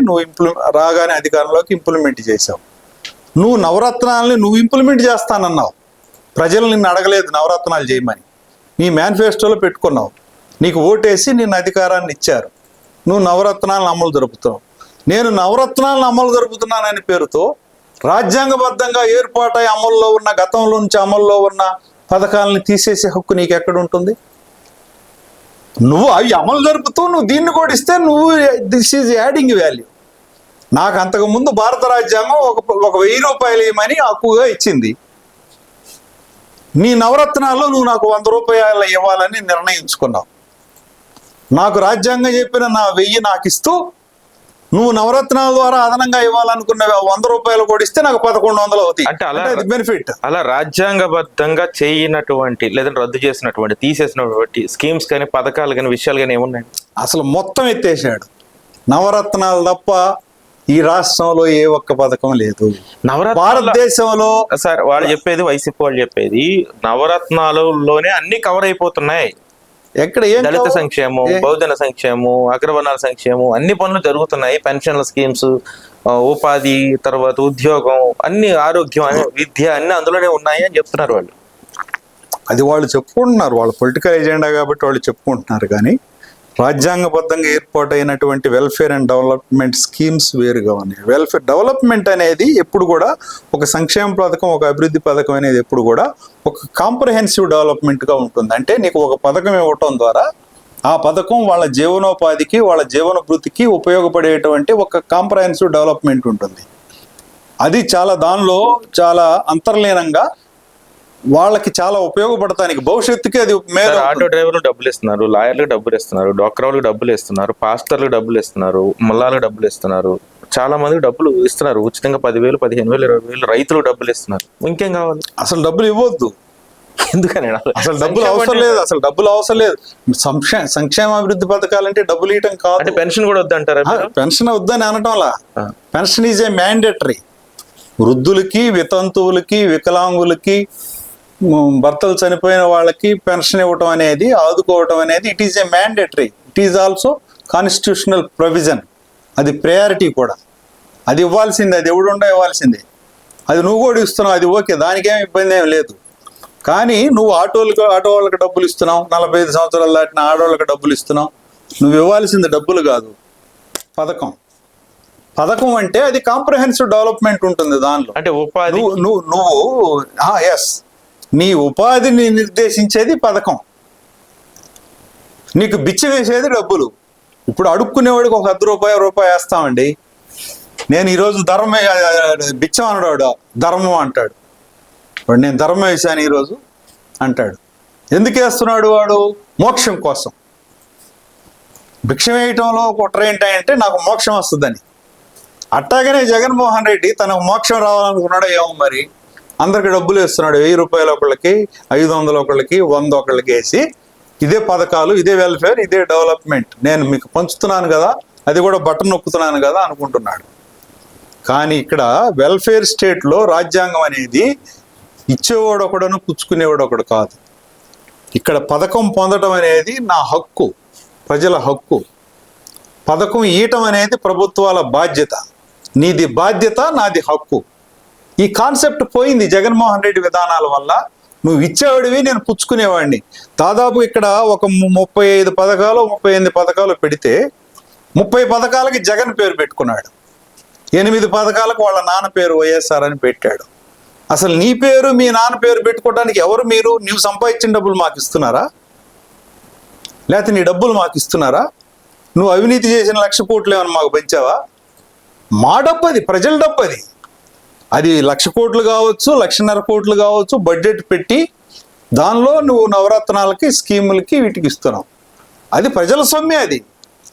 రాగానే అధికారంలోకి ఇంప్లిమెంట్ చేసావు. నువ్వు నవరత్నాలని ఇంప్లిమెంట్ చేస్తానన్నావు. ప్రజలు నిన్ను అడగలేదు నవరత్నాలు చేయమని, నీ మేనిఫెస్టోలో పెట్టుకున్నావు. నీకు ఓటేసి నిన్ను అధికారాన్ని ఇచ్చారు. నువ్వు నవరత్నాలను అమలు జరుపుతావు. నేను నవరత్నాలను అమలు జరుపుతున్నానని పేరుతో రాజ్యాంగబద్ధంగా ఏర్పాటై అమల్లో ఉన్న, గతంలో నుంచి అమల్లో ఉన్న పథకాలను తీసేసే హక్కు నీకు ఎక్కడ ఉంటుంది? నువ్వు అవి అమలు జరుపుతూ నువ్వు దీన్ని కూడా ఇస్తే దిస్ ఈజ్ యాడింగ్ వాల్యూ. నాకు అంతకుముందు భారత రాజ్యాంగం ఒక 1000 రూపాయలు ఇవ్వమని హక్కుగా ఇచ్చింది. నీ నవరత్నాల్లో నువ్వు నాకు 100 రూపాయలు ఇవ్వాలని నిర్ణయించుకున్నావు. నాకు రాజ్యాంగం చెప్పిన నా 1000 నాకు ఇస్తూ నువ్వు నవరత్నాల ద్వారా అదనంగా ఇవ్వాలనుకున్న 100 రూపాయలు కూడా ఇస్తే నాకు 1100 అవుతాయి. అంటే అలా బెనిఫిట్. అలా రాజ్యాంగబద్ధంగా చేయనటువంటి, లేదంటే రద్దు చేసినటువంటి, తీసేసినటువంటి స్కీమ్స్ కానీ, పథకాలు కానీ, విషయాలు కానీ ఏమున్నాయి? అసలు మొత్తం ఎత్తేసాడు. నవరత్నాలు తప్ప ఈ రాష్ట్రంలో ఏ ఒక్క పథకం లేదు. భారతదేశంలో సార్ వాళ్ళు చెప్పేది, వైసీపీ వాళ్ళు చెప్పేది, నవరత్నాలలోనే అన్ని కవర్ అయిపోతున్నాయి. ఎక్కడ దళిత సంక్షేమం, బహుజన సంక్షేమం, అగ్రవర్ణాల సంక్షేమం, అన్ని పనులు జరుగుతున్నాయి. పెన్షన్ల స్కీమ్స్, ఉపాధి, తర్వాత ఉద్యోగం, అన్ని, ఆరోగ్యం, విద్య, అన్ని అందులోనే ఉన్నాయి అని చెప్తున్నారు వాళ్ళు. అది వాళ్ళు చెప్పుకుంటున్నారు, వాళ్ళ పొలిటికల్ ఎజెండా కాబట్టి వాళ్ళు చెప్పుకుంటున్నారు. కానీ రాజ్యాంగబద్ధంగా ఏర్పాటైనటువంటి వెల్ఫేర్ అండ్ డెవలప్మెంట్ స్కీమ్స్ వేరుగా ఉన్నాయి. వెల్ఫేర్ డెవలప్మెంట్ అనేది ఎప్పుడు కూడా ఒక సంక్షేమ పథకం, ఒక అభివృద్ధి పథకం అనేది ఎప్పుడు కూడా ఒక కాంప్రహెన్సివ్ డెవలప్మెంట్గా ఉంటుంది. అంటే నీకు ఒక పథకం ఇవ్వటం ద్వారా ఆ పథకం వాళ్ళ జీవనోపాధికి, వాళ్ళ జీవనభృతికి ఉపయోగపడేటువంటి ఒక కాంప్రహెన్సివ్ డెవలప్మెంట్ ఉంటుంది. అది దానిలో చాలా అంతర్లీనంగా వాళ్ళకి చాలా ఉపయోగపడటానికి, భవిష్యత్తుకి అది మేలు. ఆటో డ్రైవర్లు డబ్బులు ఇస్తున్నారు, లాయర్లకు డబ్బులు ఇస్తున్నారు, డాక్టర్ వాళ్ళకి డబ్బులు ఇస్తున్నారు, పాస్టర్లకు డబ్బులు ఇస్తున్నారు, ముల్లాలకు డబ్బులు ఇస్తున్నారు, చాలా మందికి డబ్బులు ఇస్తున్నారు ఉచితంగా 10,000, 15,000, 20,000 రైతులు డబ్బులు ఇస్తున్నారు. ఇంకేం కావాలి? అసలు డబ్బులు ఇవ్వద్దు. ఎందుకని అసలు డబ్బులు అవసరం లేదు. అసలు డబ్బులు అవసరం లేదు. సంక్షేమ అభివృద్ధి పథకాలంటే డబ్బులు ఇవ్వటం కాదు. అంటే పెన్షన్ కూడా వద్దంటారా? పెన్షన్ వద్దని అనటంలా, పెన్షన్ ఈజ్ ఏ మ్యాండేటరీ. వృద్ధులకి, వితంతువులకి, వికలాంగులకి, భర్తలు చనిపోయిన వాళ్ళకి పెన్షన్ ఇవ్వటం అనేది, ఆదుకోవటం అనేది it is a mandatory. It is also constitutional provision. అది ప్రయారిటీ కూడా. అది ఇవ్వాల్సిందే. అది ఎవడుండో ఇవ్వాల్సిందే. అది నువ్వు కూడా ఇస్తున్నావు, అది ఓకే, దానికేం ఇబ్బంది ఏం లేదు. కానీ నువ్వు ఆటో వాళ్ళకి డబ్బులు ఇస్తున్నావు, 45 సంవత్సరాలు దాటిన ఆడవాళ్ళకి డబ్బులు ఇస్తున్నావు. నువ్వు ఇవ్వాల్సింది డబ్బులు కాదు, పథకం. పథకం అంటే అది కాంప్రహెన్సివ్ డెవలప్మెంట్ ఉంటుంది దానిలో. అంటే ఉపాధి ఎస్, నీ ఉపాధిని నిర్దేశించేది పథకం. నీకు బిచ్చ వేసేది డబ్బులు. ఇప్పుడు అడుక్కునేవాడికి ఒక ₹10 వేస్తామండి. నేను ఈరోజు బిచ్చం అనడాడు, ధర్మం అంటాడు వాడు. నేను ధర్మం వేశాను ఈరోజు అంటాడు. ఎందుకు వేస్తున్నాడు వాడు? మోక్షం కోసం. భిక్ష వేయటంలో కుట్ర ఏంటంటే నాకు మోక్షం వస్తుందని. అట్టాగనే జగన్మోహన్ రెడ్డి తనకు మోక్షం రావాలనుకున్నాడో ఏమో మరి, అందరికి డబ్బులు వేస్తున్నాడు. ₹1000 ఒకళ్ళకి, 500 ఒకళ్ళకి, 100 ఒకళ్ళకి వేసి, ఇదే పథకాలు, ఇదే వెల్ఫేర్, ఇదే డెవలప్మెంట్ నేను మీకు పంచుతున్నాను కదా, అది కూడా బటన్ నొక్కుతున్నాను కదా అనుకుంటున్నాడు. కానీ ఇక్కడ వెల్ఫేర్ స్టేట్లో రాజ్యాంగం అనేది ఇచ్చేవాడు ఒకడను, పుచ్చుకునేవాడు ఒకడు కాదు. ఇక్కడ పథకం పొందడం అనేది నా హక్కు, ప్రజల హక్కు. పథకం ఇయటం అనేది ప్రభుత్వాల బాధ్యత. నీది బాధ్యత, నాది హక్కు. ఈ కాన్సెప్ట్ పోయింది జగన్మోహన్ రెడ్డి విధానాల వల్ల. నువ్వు ఇచ్చేవాడివి, నేను పుచ్చుకునేవాడిని. దాదాపు ఇక్కడ ఒక 35 పథకాలు, 38 పథకాలు పెడితే 30 పథకాలకి జగన్ పేరు పెట్టుకున్నాడు. 8 పథకాలకు వాళ్ళ నాన్న పేరు వైఎస్ఆర్ అని పెట్టాడు. అసలు నీ పేరు, మీ నాన్న పేరు పెట్టుకోవడానికి ఎవరు మీరు? నీవు సంపాదించిన డబ్బులు మాకు ఇస్తున్నారా? లేకపోతే నీ డబ్బులు మాకు ఇస్తున్నారా? నువ్వు అవినీతి చేసిన 1,00,000 కోట్లు ఏమైనా మాకు పెంచావా? మా డబ్బు అది, ప్రజల డబ్బు అది. అది 1,00,000 కోట్లు కావచ్చు, 1,50,000 కోట్లు కావచ్చు, బడ్జెట్ పెట్టి దానిలో నువ్వు నవరత్నాలకి, స్కీములకి, వీటికి ఇస్తున్నావు. అది ప్రజల సొమ్మే. అది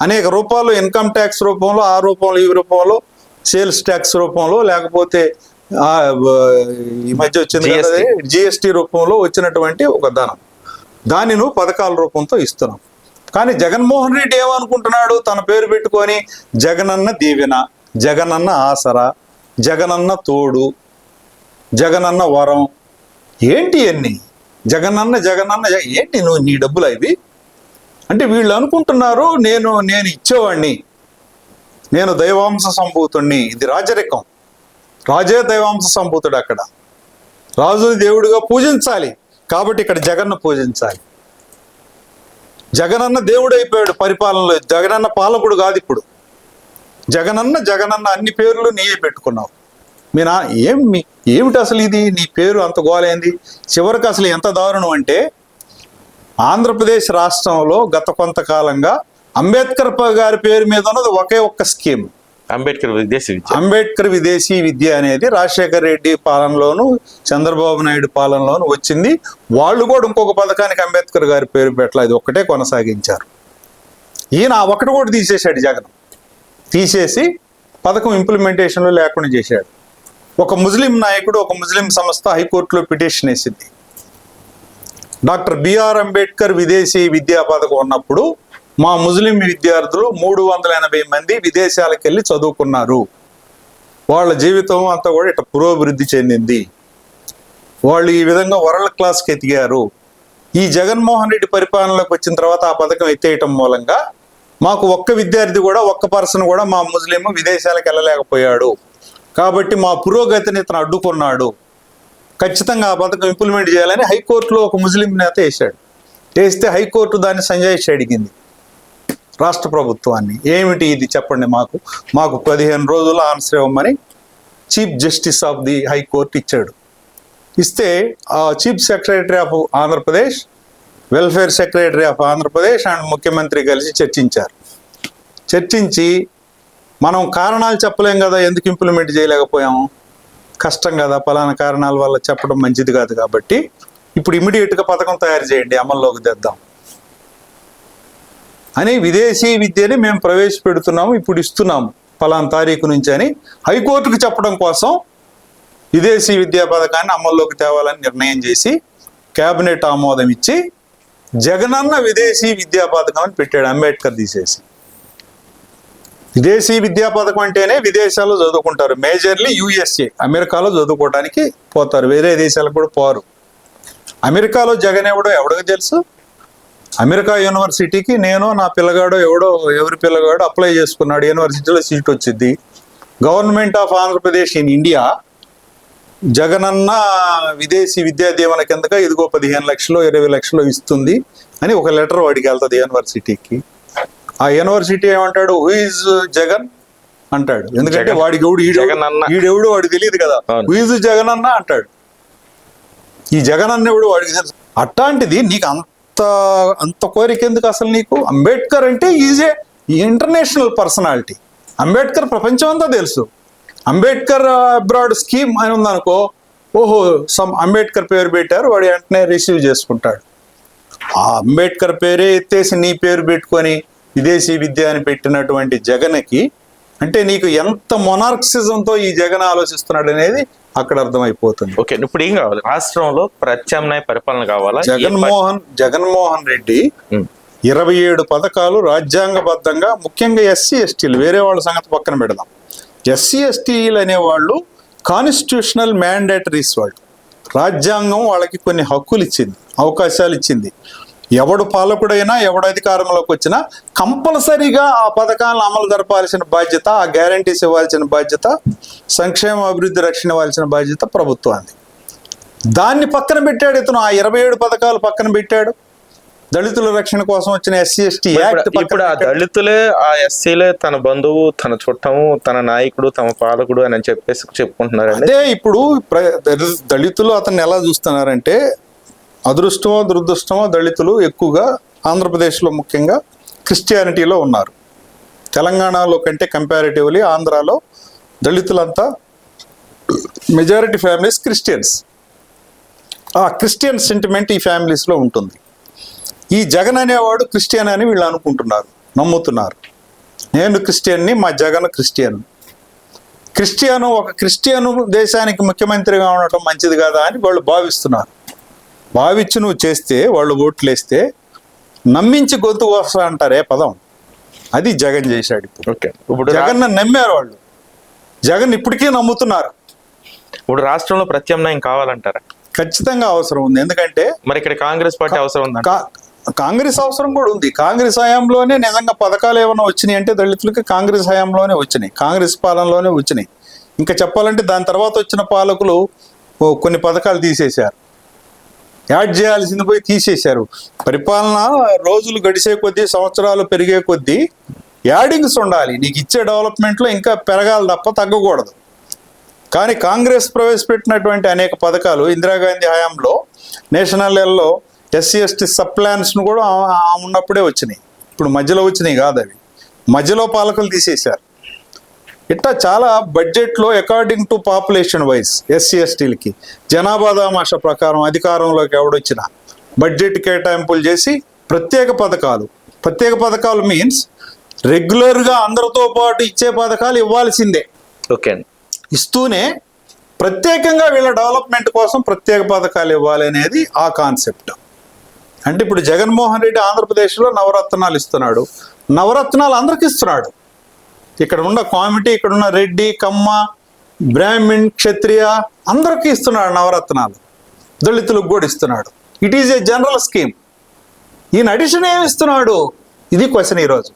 అనేక రూపాల్లో, ఇన్కమ్ ట్యాక్స్ రూపంలో, ఆ రూపంలో, ఈ రూపంలో, సేల్స్ ట్యాక్స్ రూపంలో, లేకపోతే ఈ మధ్య వచ్చింది జిఎస్టీ రూపంలో వచ్చినటువంటి ఒక ధనం. దాన్ని నువ్వు పథకాల రూపంతో ఇస్తున్నావు. కానీ జగన్మోహన్ రెడ్డి ఏమనుకుంటున్నాడు? తన పేరు పెట్టుకొని జగనన్న దీవెన, జగనన్న ఆసరా, జగనన్న తోడు, జగనన్న వరం, ఏంటి అన్ని? జగనన్న ఏంటి? నువ్వు నీ డబ్బులు అవి అంటే వీళ్ళు అనుకుంటున్నారు నేను ఇచ్చేవాడిని, నేను దైవాంశ సంభూతుణ్ణి. ఇది రాజరికం. రాజే దైవాంశ సంభూతుడు. అక్కడ రాజుని దేవుడిగా పూజించాలి కాబట్టి ఇక్కడ జగన్ను పూజించాలి. జగనన్న దేవుడు అయిపోయాడు పరిపాలనలో. జగనన్న పాలకుడు కాదు ఇప్పుడు. జగనన్న అన్ని పేర్లు నీయే పెట్టుకున్నావు. మీ నా ఏమిటి అసలు ఇది? నీ పేరు అంత గోలైంది. చివరికి అసలు ఎంత దారుణం అంటే, ఆంధ్రప్రదేశ్ రాష్ట్రంలో గత కొంతకాలంగా అంబేద్కర్ గారి పేరు మీద ఉన్నది ఒకే ఒక్క స్కీమ్, అంబేద్కర్ విదేశీ విద్య అనేది రాజశేఖర్ రెడ్డి పాలనలోను, చంద్రబాబు నాయుడు పాలనలోను వచ్చింది. వాళ్ళు కూడా ఇంకొక పథకానికి అంబేద్కర్ గారి పేరు పెట్టలేదు, ఇది ఒక్కటే కొనసాగించారు. ఈయన ఒకటి కూడా తీసేశాడు జగన్. తీసేసి పథకం ఇంప్లిమెంటేషన్లో లేకుండా చేశాడు. ఒక ముస్లిం నాయకుడు, ఒక ముస్లిం సంస్థ హైకోర్టులో పిటిషన్ వేసింది. డాక్టర్ బిఆర్ అంబేద్కర్ విదేశీ విద్యా పథకం ఉన్నప్పుడు మా ముస్లిం విద్యార్థులు 380 మంది విదేశాలకు వెళ్ళి చదువుకున్నారు. వాళ్ళ జీవితం అంతా కూడా ఇట్లా పురోభివృద్ధి చెందింది. వాళ్ళు ఈ విధంగా వరల్డ్ క్లాస్కి ఎదిగారు. ఈ జగన్మోహన్ రెడ్డి పరిపాలనలోకి వచ్చిన తర్వాత ఆ పథకం ఎత్తేయటం మూలంగా మాకు ఒక్క విద్యార్థి కూడా, ఒక్క పర్సన్ కూడా మా ముస్లిం విదేశాలకు వెళ్ళలేకపోయాడు. కాబట్టి మా పురోగతిని ఇతను అడ్డుకున్నాడు. ఖచ్చితంగా ఆ పథకం ఇంప్లిమెంట్ చేయాలని హైకోర్టులో ఒక ముస్లిం నేత వేస్తే హైకోర్టు దాన్ని సంజాయిషి అడిగింది రాష్ట్ర ప్రభుత్వాన్ని. ఏమిటి ఇది చెప్పండి, మాకు 15 రోజులు ఆన్సర్ ఇవ్వమని chief justice of the high court ఇచ్చాడు. ఇస్తే ఆ chief secretary of Andhra Pradesh, welfare secretary of Andhra Pradesh and ముఖ్యమంత్రి కలిసి చర్చించి మనం కారణాలు చెప్పలేం కదా, ఎందుకు ఇంప్లిమెంట్ చేయలేకపోయాము, కష్టం కదా, పలానా కారణాల వల్ల చెప్పడం మంచిది కాదు, కాబట్టి ఇప్పుడు ఇమీడియట్గా పథకం తయారు చేయండి, అమల్లోకి తెద్దాం అని విదేశీ విద్యని మేము ప్రవేశపెడుతున్నాము, ఇప్పుడు ఇస్తున్నాము ఫలానా తారీఖు నుంచి అని హైకోర్టుకు చెప్పడం కోసం విదేశీ విద్యా పథకాన్ని అమల్లోకి తేవాలని నిర్ణయం చేసి కేబినెట్ ఆమోదం ఇచ్చి జగనన్న విదేశీ విద్యా పథకం అని పెట్టాడు, అంబేద్కర్ తీసేసి. విదేశీ విద్యా పథకం అంటేనే విదేశాల్లో చదువుకుంటారు, మేజర్లీ యుఎస్ఏ, అమెరికాలో చదువుకోవడానికి పోతారు, వేరే దేశాలకు కూడా పోరు. అమెరికాలో జగన్ ఎవడికి తెలుసు? అమెరికా యూనివర్సిటీకి నేను నా పిల్లగాడో ఎవరి పిల్లగాడో అప్లై చేసుకున్నాడు, యూనివర్సిటీలో సీట్ వచ్చింది. Government of Andhra Pradesh in India Jagananna విదేశీ విద్యా దీవెన కిందగా ఇదిగో 15 లక్షలు 20 లక్షలు ఇస్తుంది అని ఒక లెటర్ వాడికి వెళ్తుంది యూనివర్సిటీకి. ఆ యూనివర్సిటీ ఏమంటాడు, హూ ఇస్ జగన్ అంటాడు, ఎందుకంటే వాడికి ఈడెవడు వాడికి తెలియదు కదా, హూ ఇస్ జగన్ అన్న అంటాడు. ఈ జగన్ అన్నెవడు వాడికి తెలుసు. అట్లాంటిది నీకు అంత కోరిక ఎందుకు అసలు నీకు? అంబేద్కర్ అంటే is a international personality. Ambedkar ప్రపంచం అంతా తెలుసు. అంబేద్కర్ అబ్రాడ్ స్కీమ్ అని ఉందనుకో, ఓహో అంబేద్కర్ పేరు పెట్టారు, వాడు వెంటనే రిసీవ్ చేసుకుంటాడు. ఆ అంబేద్కర్ పేరే ఎత్తేసి నీ పేరు పెట్టుకొని విదేశీ విద్య అని పెట్టినటువంటి జగన్కి అంటే నీకు ఎంత మొనార్క్సిజంతో ఈ జగన్ ఆలోచిస్తున్నాడు అనేది అక్కడ అర్థమైపోతుంది. ఓకే, ఇప్పుడు ఏం కావాలి? రాష్ట్రంలో ప్రత్యామ్నాయ పరిపాలన కావాలా? జగన్మోహన్ రెడ్డి 27 పథకాలు రాజ్యాంగబద్ధంగా, ముఖ్యంగా ఎస్సీ ఎస్టీలు, వేరే వాళ్ళ సంగతి పక్కన పెడదాం. ఎస్సీ ఎస్టీలు అనేవాళ్ళు కాన్స్టిట్యూషనల్ మ్యాండేటరీస్, వాళ్ళు రాజ్యాంగం వాళ్ళకి కొన్ని హక్కులు ఇచ్చింది, అవకాశాలు ఇచ్చింది. ఎవడు పాలకుడైనా ఎవడు అధికారంలోకి వచ్చినా కంపల్సరీగా ఆ పథకాలను అమలు జరపాల్సిన బాధ్యత, ఆ గ్యారంటీస్ ఇవ్వాల్సిన బాధ్యత, సంక్షేమ అభివృద్ధి రక్షణ ఇవ్వాల్సిన బాధ్యత ప్రభుత్వాన్ని. దాన్ని పక్కన పెట్టాడు ఇతను, ఆ 27 పథకాలు పక్కన పెట్టాడు. దళితుల రక్షణ కోసం వచ్చిన ఎస్సీ ఎస్టీ యాక్ట్. ఇప్పుడు ఆ దళితులే, ఆ ఎస్సీలే తన బంధువు, తన చుట్టము, తన నాయకుడు, తమ పాలకుడు అని చెప్పేసి చెప్పుకుంటున్నారు. అదే ఇప్పుడు దళితులు అతన్ని ఎలా చూస్తున్నారంటే, అదృష్టమో దురదృష్టమో దళితులు ఎక్కువగా ఆంధ్రప్రదేశ్లో ముఖ్యంగా క్రిస్టియానిటీలో ఉన్నారు. తెలంగాణలో కంటే కంపారిటివ్లీ ఆంధ్రాలో దళితులంతా మెజారిటీ ఫ్యామిలీస్ క్రిస్టియన్స్. ఆ క్రిస్టియన్ సెంటిమెంట్ ఈ ఫ్యామిలీస్లో ఉంటుంది. ఈ జగన్ అనేవాడు క్రిస్టియన్ అని వీళ్ళు అనుకుంటున్నారు, నమ్ముతున్నారు. నేను క్రిస్టియన్ని, మా జగన్ క్రిస్టియన్. ఒక క్రిస్టియను దేశానికి ముఖ్యమంత్రిగా ఉండటం మంచిది కాదా అని వాళ్ళు భావిస్తున్నారు. భావించి నువ్వు చేస్తే, వాళ్ళు ఓట్లు వేస్తే నమ్మించి గొంతు వస్తా అంటారే పదం, అది జగన్ చేశాడు. ఇప్పుడు జగన్ నమ్మారు వాళ్ళు, జగన్ ఇప్పటికీ నమ్ముతున్నారు. ఇప్పుడు రాష్ట్రంలో ప్రత్యామ్నాయం కావాలంటారా? ఖచ్చితంగా అవసరం ఉంది. ఎందుకంటే మరి ఇక్కడ కాంగ్రెస్ పార్టీ అవసరం ఉంది. కాంగ్రెస్ అవసరం కూడా ఉంది. కాంగ్రెస్ హయాంలోనే నిజంగా పథకాలు ఏమైనా వచ్చినాయి అంటే దళితులకి కాంగ్రెస్ హయాంలోనే వచ్చినాయి, కాంగ్రెస్ పాలనలోనే వచ్చినాయి. ఇంకా చెప్పాలంటే దాని తర్వాత వచ్చిన పాలకులు కొన్ని పథకాలు తీసేశారు, యాడ్ చేయాల్సింది పోయి తీసేశారు. పరిపాలన రోజులు గడిచే కొద్దీ, సంవత్సరాలు పెరిగే కొద్దీ యాడింగ్స్ ఉండాలి. నీకు ఇచ్చే డెవలప్మెంట్లో ఇంకా పెరగాలి తప్ప తగ్గకూడదు. కానీ కాంగ్రెస్ ప్రవేశపెట్టినటువంటి అనేక పథకాలు ఇందిరాగాంధీ హయాంలో నేషనల్ లెవెల్లో ఎస్సీ ఎస్టీ సబ్ ప్లాన్స్ను కూడా ఉన్నప్పుడే వచ్చినాయి, ఇప్పుడు మధ్యలో వచ్చినాయి కాదు, అవి మధ్యలో పాలకులు తీసేశారు. ఇట్లా చాలా బడ్జెట్లో according to population wise SC ఎస్టీలకి జనాభా దామాష ప్రకారం అధికారంలోకి ఎవడొచ్చినా బడ్జెట్ కేటాయింపులు చేసి ప్రత్యేక పథకాలు మీన్స్ రెగ్యులర్గా అందరితో పాటు ఇచ్చే పథకాలు ఇవ్వాల్సిందే. ఓకే, ఇస్తూనే ప్రత్యేకంగా వీళ్ళ డెవలప్మెంట్ కోసం ప్రత్యేక పథకాలు ఇవ్వాలి అనేది ఆ కాన్సెప్ట్. అంటే ఇప్పుడు జగన్మోహన్ రెడ్డి ఆంధ్రప్రదేశ్లో నవరత్నాలు ఇస్తున్నాడు, నవరత్నాలు అందరికి ఇస్తున్నాడు. ఇక్కడ ఉన్న కామిటీ, ఇక్కడ ఉన్న రెడ్డి, కమ్మ, బ్రాహ్మిన్, క్షత్రియ అందరికీ ఇస్తున్నాడు నవరత్నాలు. దళితులకు కూడా ఇస్తున్నాడు. It is a general scheme. ఈయన అడిషన్ ఏమి ఇస్తున్నాడు, ఇది క్వశ్చన్ ఈరోజు.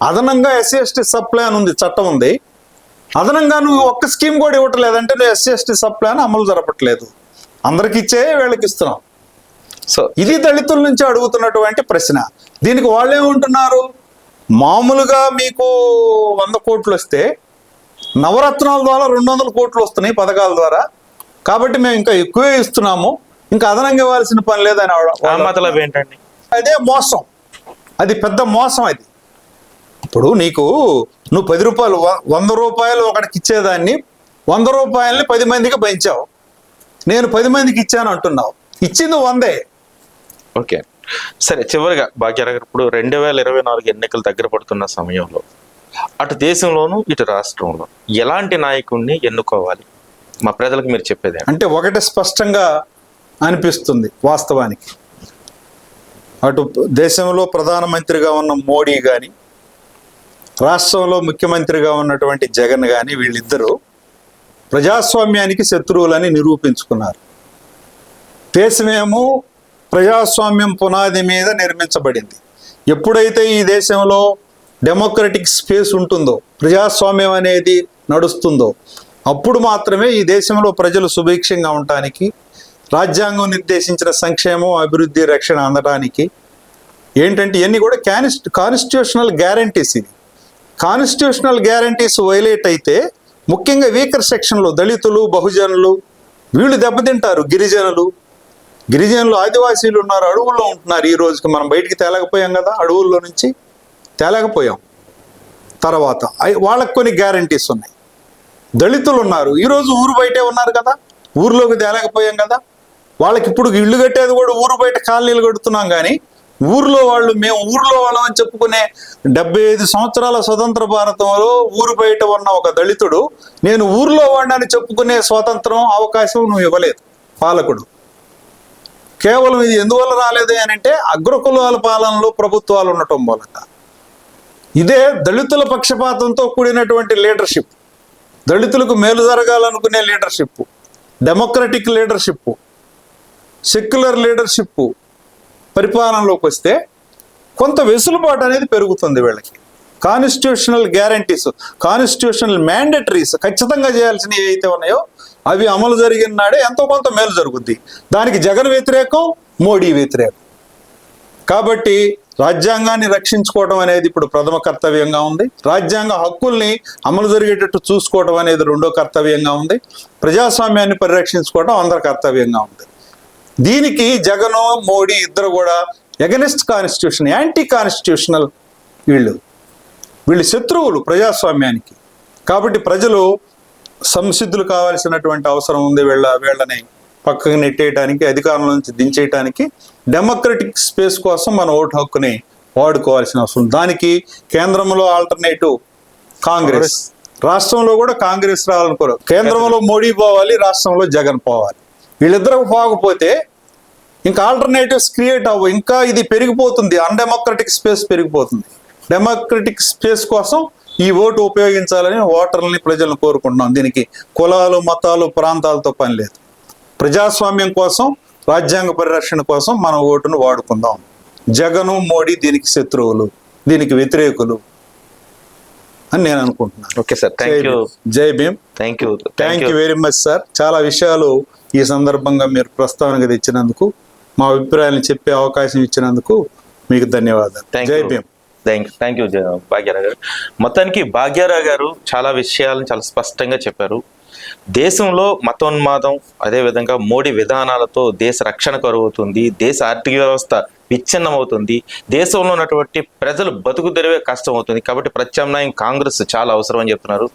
అదనంగా ఎస్సీ ఎస్టీ సబ్ ప్లాన్ ఉంది, చట్టం ఉంది. అదనంగా నువ్వు ఒక్క స్కీమ్ కూడా ఇవ్వట్లేదంటే నువ్వు ఎస్సీ ఎస్టీ సబ్ ప్లాన్ అమలు జరపట్లేదు. అందరికి ఇచ్చే వీళ్ళకి ఇస్తున్నాం. సో ఇది దళితుల నుంచి అడుగుతున్నటువంటి ప్రశ్న. దీనికి వాళ్ళు ఏమంటున్నారు, మామూలుగా మీకు 100 కోట్లు వస్తే నవరత్నాల ద్వారా 200 కోట్లు వస్తున్నాయి పథకాల ద్వారా, కాబట్టి మేము ఇంకా ఎక్కువే ఇస్తున్నాము, ఇంకా అదనంగా ఇవ్వాల్సిన పని లేదని. ఏంటండి అదే మోసం, అది పెద్ద మోసం. అది ఇప్పుడు నువ్వు 10 రూపాయలు 100 రూపాయలు ఒకటికి ఇచ్చేదాన్ని 100 రూపాయలని 10 మందికి పెంచావు. నేను 10 మందికి ఇచ్చాను అంటున్నావు, ఇచ్చింది 100. ఓకే, సరే. చివరిగా భాగ్యరావు గారు, ఇప్పుడు 2024 ఎన్నికలు దగ్గర పడుతున్న సమయంలో అటు దేశంలోనూ ఇటు రాష్ట్రంలో ఎలాంటి నాయకుడిని ఎన్నుకోవాలి మా ప్రజలకు మీరు చెప్పేది ఏంటి? అంటే ఒకటి స్పష్టంగా అనిపిస్తుంది వాస్తవానికి, అటు దేశంలో ప్రధానమంత్రిగా ఉన్న మోడీ కానీ రాష్ట్రంలో ముఖ్యమంత్రిగా ఉన్నటువంటి జగన్ కానీ వీళ్ళిద్దరూ ప్రజాస్వామ్యానికి శత్రువులని నిరూపించుకున్నారు. దేశమేమో ప్రజాస్వామ్యం పునాది మీద నిర్మించబడింది. ఎప్పుడైతే ఈ దేశంలో డెమోక్రటిక్ స్పేస్ ఉంటుందో, ప్రజాస్వామ్యం అనేది నడుస్తుందో, అప్పుడు మాత్రమే ఈ దేశంలో ప్రజలు సుభిక్షంగా ఉండటానికి, రాజ్యాంగం నిర్దేశించిన సంక్షేమం, అభివృద్ధి, రక్షణ అందడానికి ఏంటంటే ఇవన్నీ కూడా కాన్స్టిట్యూషనల్ గ్యారంటీస్. ఇవి కాన్స్టిట్యూషనల్ గ్యారంటీస్ వైలేట్ అయితే ముఖ్యంగా వీకర్ సెక్షన్లో దళితులు, బహుజనులు వీళ్ళు దెబ్బతింటారు. గిరిజనులు ఆదివాసీలు ఉన్నారు, అడవుల్లో ఉంటున్నారు. ఈ రోజుకి మనం బయటికి తేలేకపోయాం కదా, అడవుల్లో నుంచి తేలేకపోయాం. తర్వాత వాళ్ళకి కొన్ని గ్యారంటీస్ ఉన్నాయి. దళితులు ఉన్నారు, ఈరోజు ఊరు బయటే ఉన్నారు కదా, ఊర్లోకి తేలేకపోయాం కదా. వాళ్ళకి ఇప్పుడు ఇల్లు కట్టేది కూడా ఊరు బయట కాలనీలు కడుతున్నాం. కానీ ఊర్లో వాళ్ళు, మేము ఊర్లో వాళ్ళం అని చెప్పుకునే 75 సంవత్సరాల స్వతంత్ర భారతంలో ఊరు బయట ఉన్న ఒక దళితుడు నేను ఊర్లో వాడినని చెప్పుకునే స్వాతంత్రం, అవకాశం నువ్వు ఇవ్వలేదు పాలకుడు. కేవలం ఇది ఎందువల్ల రాలేదు అని అంటే అగ్రకులాల పాలనలో ప్రభుత్వాలు ఉండటం మూలంగా. ఇదే దళితుల పక్షపాతంతో కూడినటువంటి లీడర్షిప్, దళితులకు మేలు జరగాలనుకునే leadership, democratic leadership, secular leadership పరిపాలనలోకి వస్తే కొంత వెసులుబాటు అనేది పెరుగుతుంది వీళ్ళకి. కాన్స్టిట్యూషనల్ గ్యారంటీస్, కాన్స్టిట్యూషనల్ మ్యాండేటరీస్ ఖచ్చితంగా చేయాల్సినవి ఏవైతే ఉన్నాయో అవి అమలు జరిగిన నాడే ఎంతో కొంత మేలు జరుగుద్ది. దానికి జగన్ వ్యతిరేకం, మోడీ వ్యతిరేకం. కాబట్టి రాజ్యాంగాన్ని రక్షించుకోవడం అనేది ఇప్పుడు ప్రథమ కర్తవ్యంగా ఉంది. రాజ్యాంగ హక్కుల్ని అమలు జరిగేటట్టు చూసుకోవడం అనేది రెండో కర్తవ్యంగా ఉంది. ప్రజాస్వామ్యాన్ని పరిరక్షించుకోవడం అందరి కర్తవ్యంగా ఉంది. దీనికి జగన్, మోడీ ఇద్దరు కూడా ఎగనెస్ట్ కాన్స్టిట్యూషన్, యాంటీ కాన్స్టిట్యూషనల్. వీళ్ళు శత్రువులు ప్రజాస్వామ్యానికి. కాబట్టి ప్రజలు సంసిద్ధులు కావాల్సినటువంటి అవసరం ఉంది. వీళ్ళని పక్కకు నెట్టేయడానికి, అధికారం నుంచి దించేయటానికి, డెమోక్రటిక్ స్పేస్ కోసం మన ఓటు హక్కుని వాడుకోవాల్సిన అవసరం. దానికి కేంద్రంలో ఆల్టర్నేటివ్ కాంగ్రెస్, రాష్ట్రంలో కూడా కాంగ్రెస్ రావాలనుకోరు. కేంద్రంలో మోడీ పోవాలి, రాష్ట్రంలో జగన్ పోవాలి. వీళ్ళిద్దరూ పోకపోతే ఇంకా ఆల్టర్నేటివ్స్ క్రియేట్ అవ్వవు. ఇంకా ఇది పెరిగిపోతుంది, అన్డెమోక్రటిక్ స్పేస్ పెరిగిపోతుంది. డెమోక్రటిక్ స్పేస్ కోసం ఈ ఓటు ఉపయోగించాలని ఓటర్లని, ప్రజలను కోరుకుంటున్నాం. దీనికి కులాలు, మతాలు, ప్రాంతాలతో పని లేదు. ప్రజాస్వామ్యం కోసం, రాజ్యాంగ పరిరక్షణ కోసం మన ఓటును వాడుకుందాం. జగను, మోడీ దీనికి శత్రువులు, దీనికి వ్యతిరేకులు అని నేను అనుకుంటున్నాను. Okay sir, thank you. జై Bhim. Thank you very much sir. చాలా విషయాలు ఈ సందర్భంగా మీరు ప్రస్తావనగా తెచ్చినందుకు, మా అభిప్రాయాలను చెప్పే అవకాశం ఇచ్చినందుకు మీకు ధన్యవాదాలు. జై భీమ్. థ్యాంక్ యూ భాగ్యరావు గారు. మొత్తానికి భాగ్యరావు గారు చాలా విషయాలను చాలా స్పష్టంగా చెప్పారు. దేశంలో మతోన్మాదం, అదేవిధంగా మోడీ విధానాలతో దేశ రక్షణ కరువుతుంది, దేశ ఆర్థిక వ్యవస్థ విచ్ఛిన్నమవుతుంది, దేశంలో ఉన్నటువంటి ప్రజలు బతుకు తెరివే కష్టం అవుతుంది. కాబట్టి ప్రత్యామ్నాయం కాంగ్రెస్ చాలా అవసరం అని చెప్తున్నారు.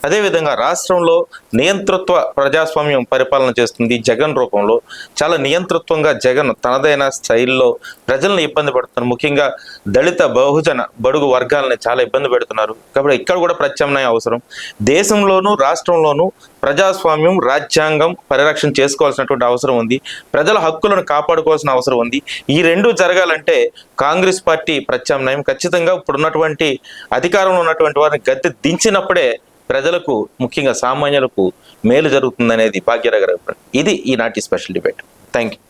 అదేవిధంగా రాష్ట్రంలో నియంతృత్వ ప్రజాస్వామ్యం పరిపాలన చేస్తుంది జగన్ రూపంలో. చాలా నియంతృత్వంగా జగన్ తనదైన స్టైల్లో ప్రజలను ఇబ్బంది పెడుతున్నారు. ముఖ్యంగా దళిత, బహుజన, బడుగు వర్గాలని చాలా ఇబ్బంది పెడుతున్నారు. కాబట్టి ఇక్కడ కూడా ప్రత్యామ్నాయం అవసరం. దేశంలోనూ రాష్ట్రంలోనూ ప్రజాస్వామ్యం, రాజ్యాంగం పరిరక్షణ చేసుకోవాల్సినటువంటి అవసరం ఉంది. ప్రజల హక్కులను కాపాడుకోవాల్సిన అవసరం ఉంది. ఈ రెండు జరగాలంటే కాంగ్రెస్ పార్టీ ప్రత్యామ్నాయం ఖచ్చితంగా ఇప్పుడున్నటువంటి అధికారంలో ఉన్నటువంటి వారిని గద్దె దించినప్పుడే ప్రజలకు, ముఖ్యంగా సామాన్యులకు మేలు జరుగుతుందనేది భాగ్యరావు గారి అభిప్రాయం. ఇది ఈనాటి స్పెషల్ డిబేట్. Thank you.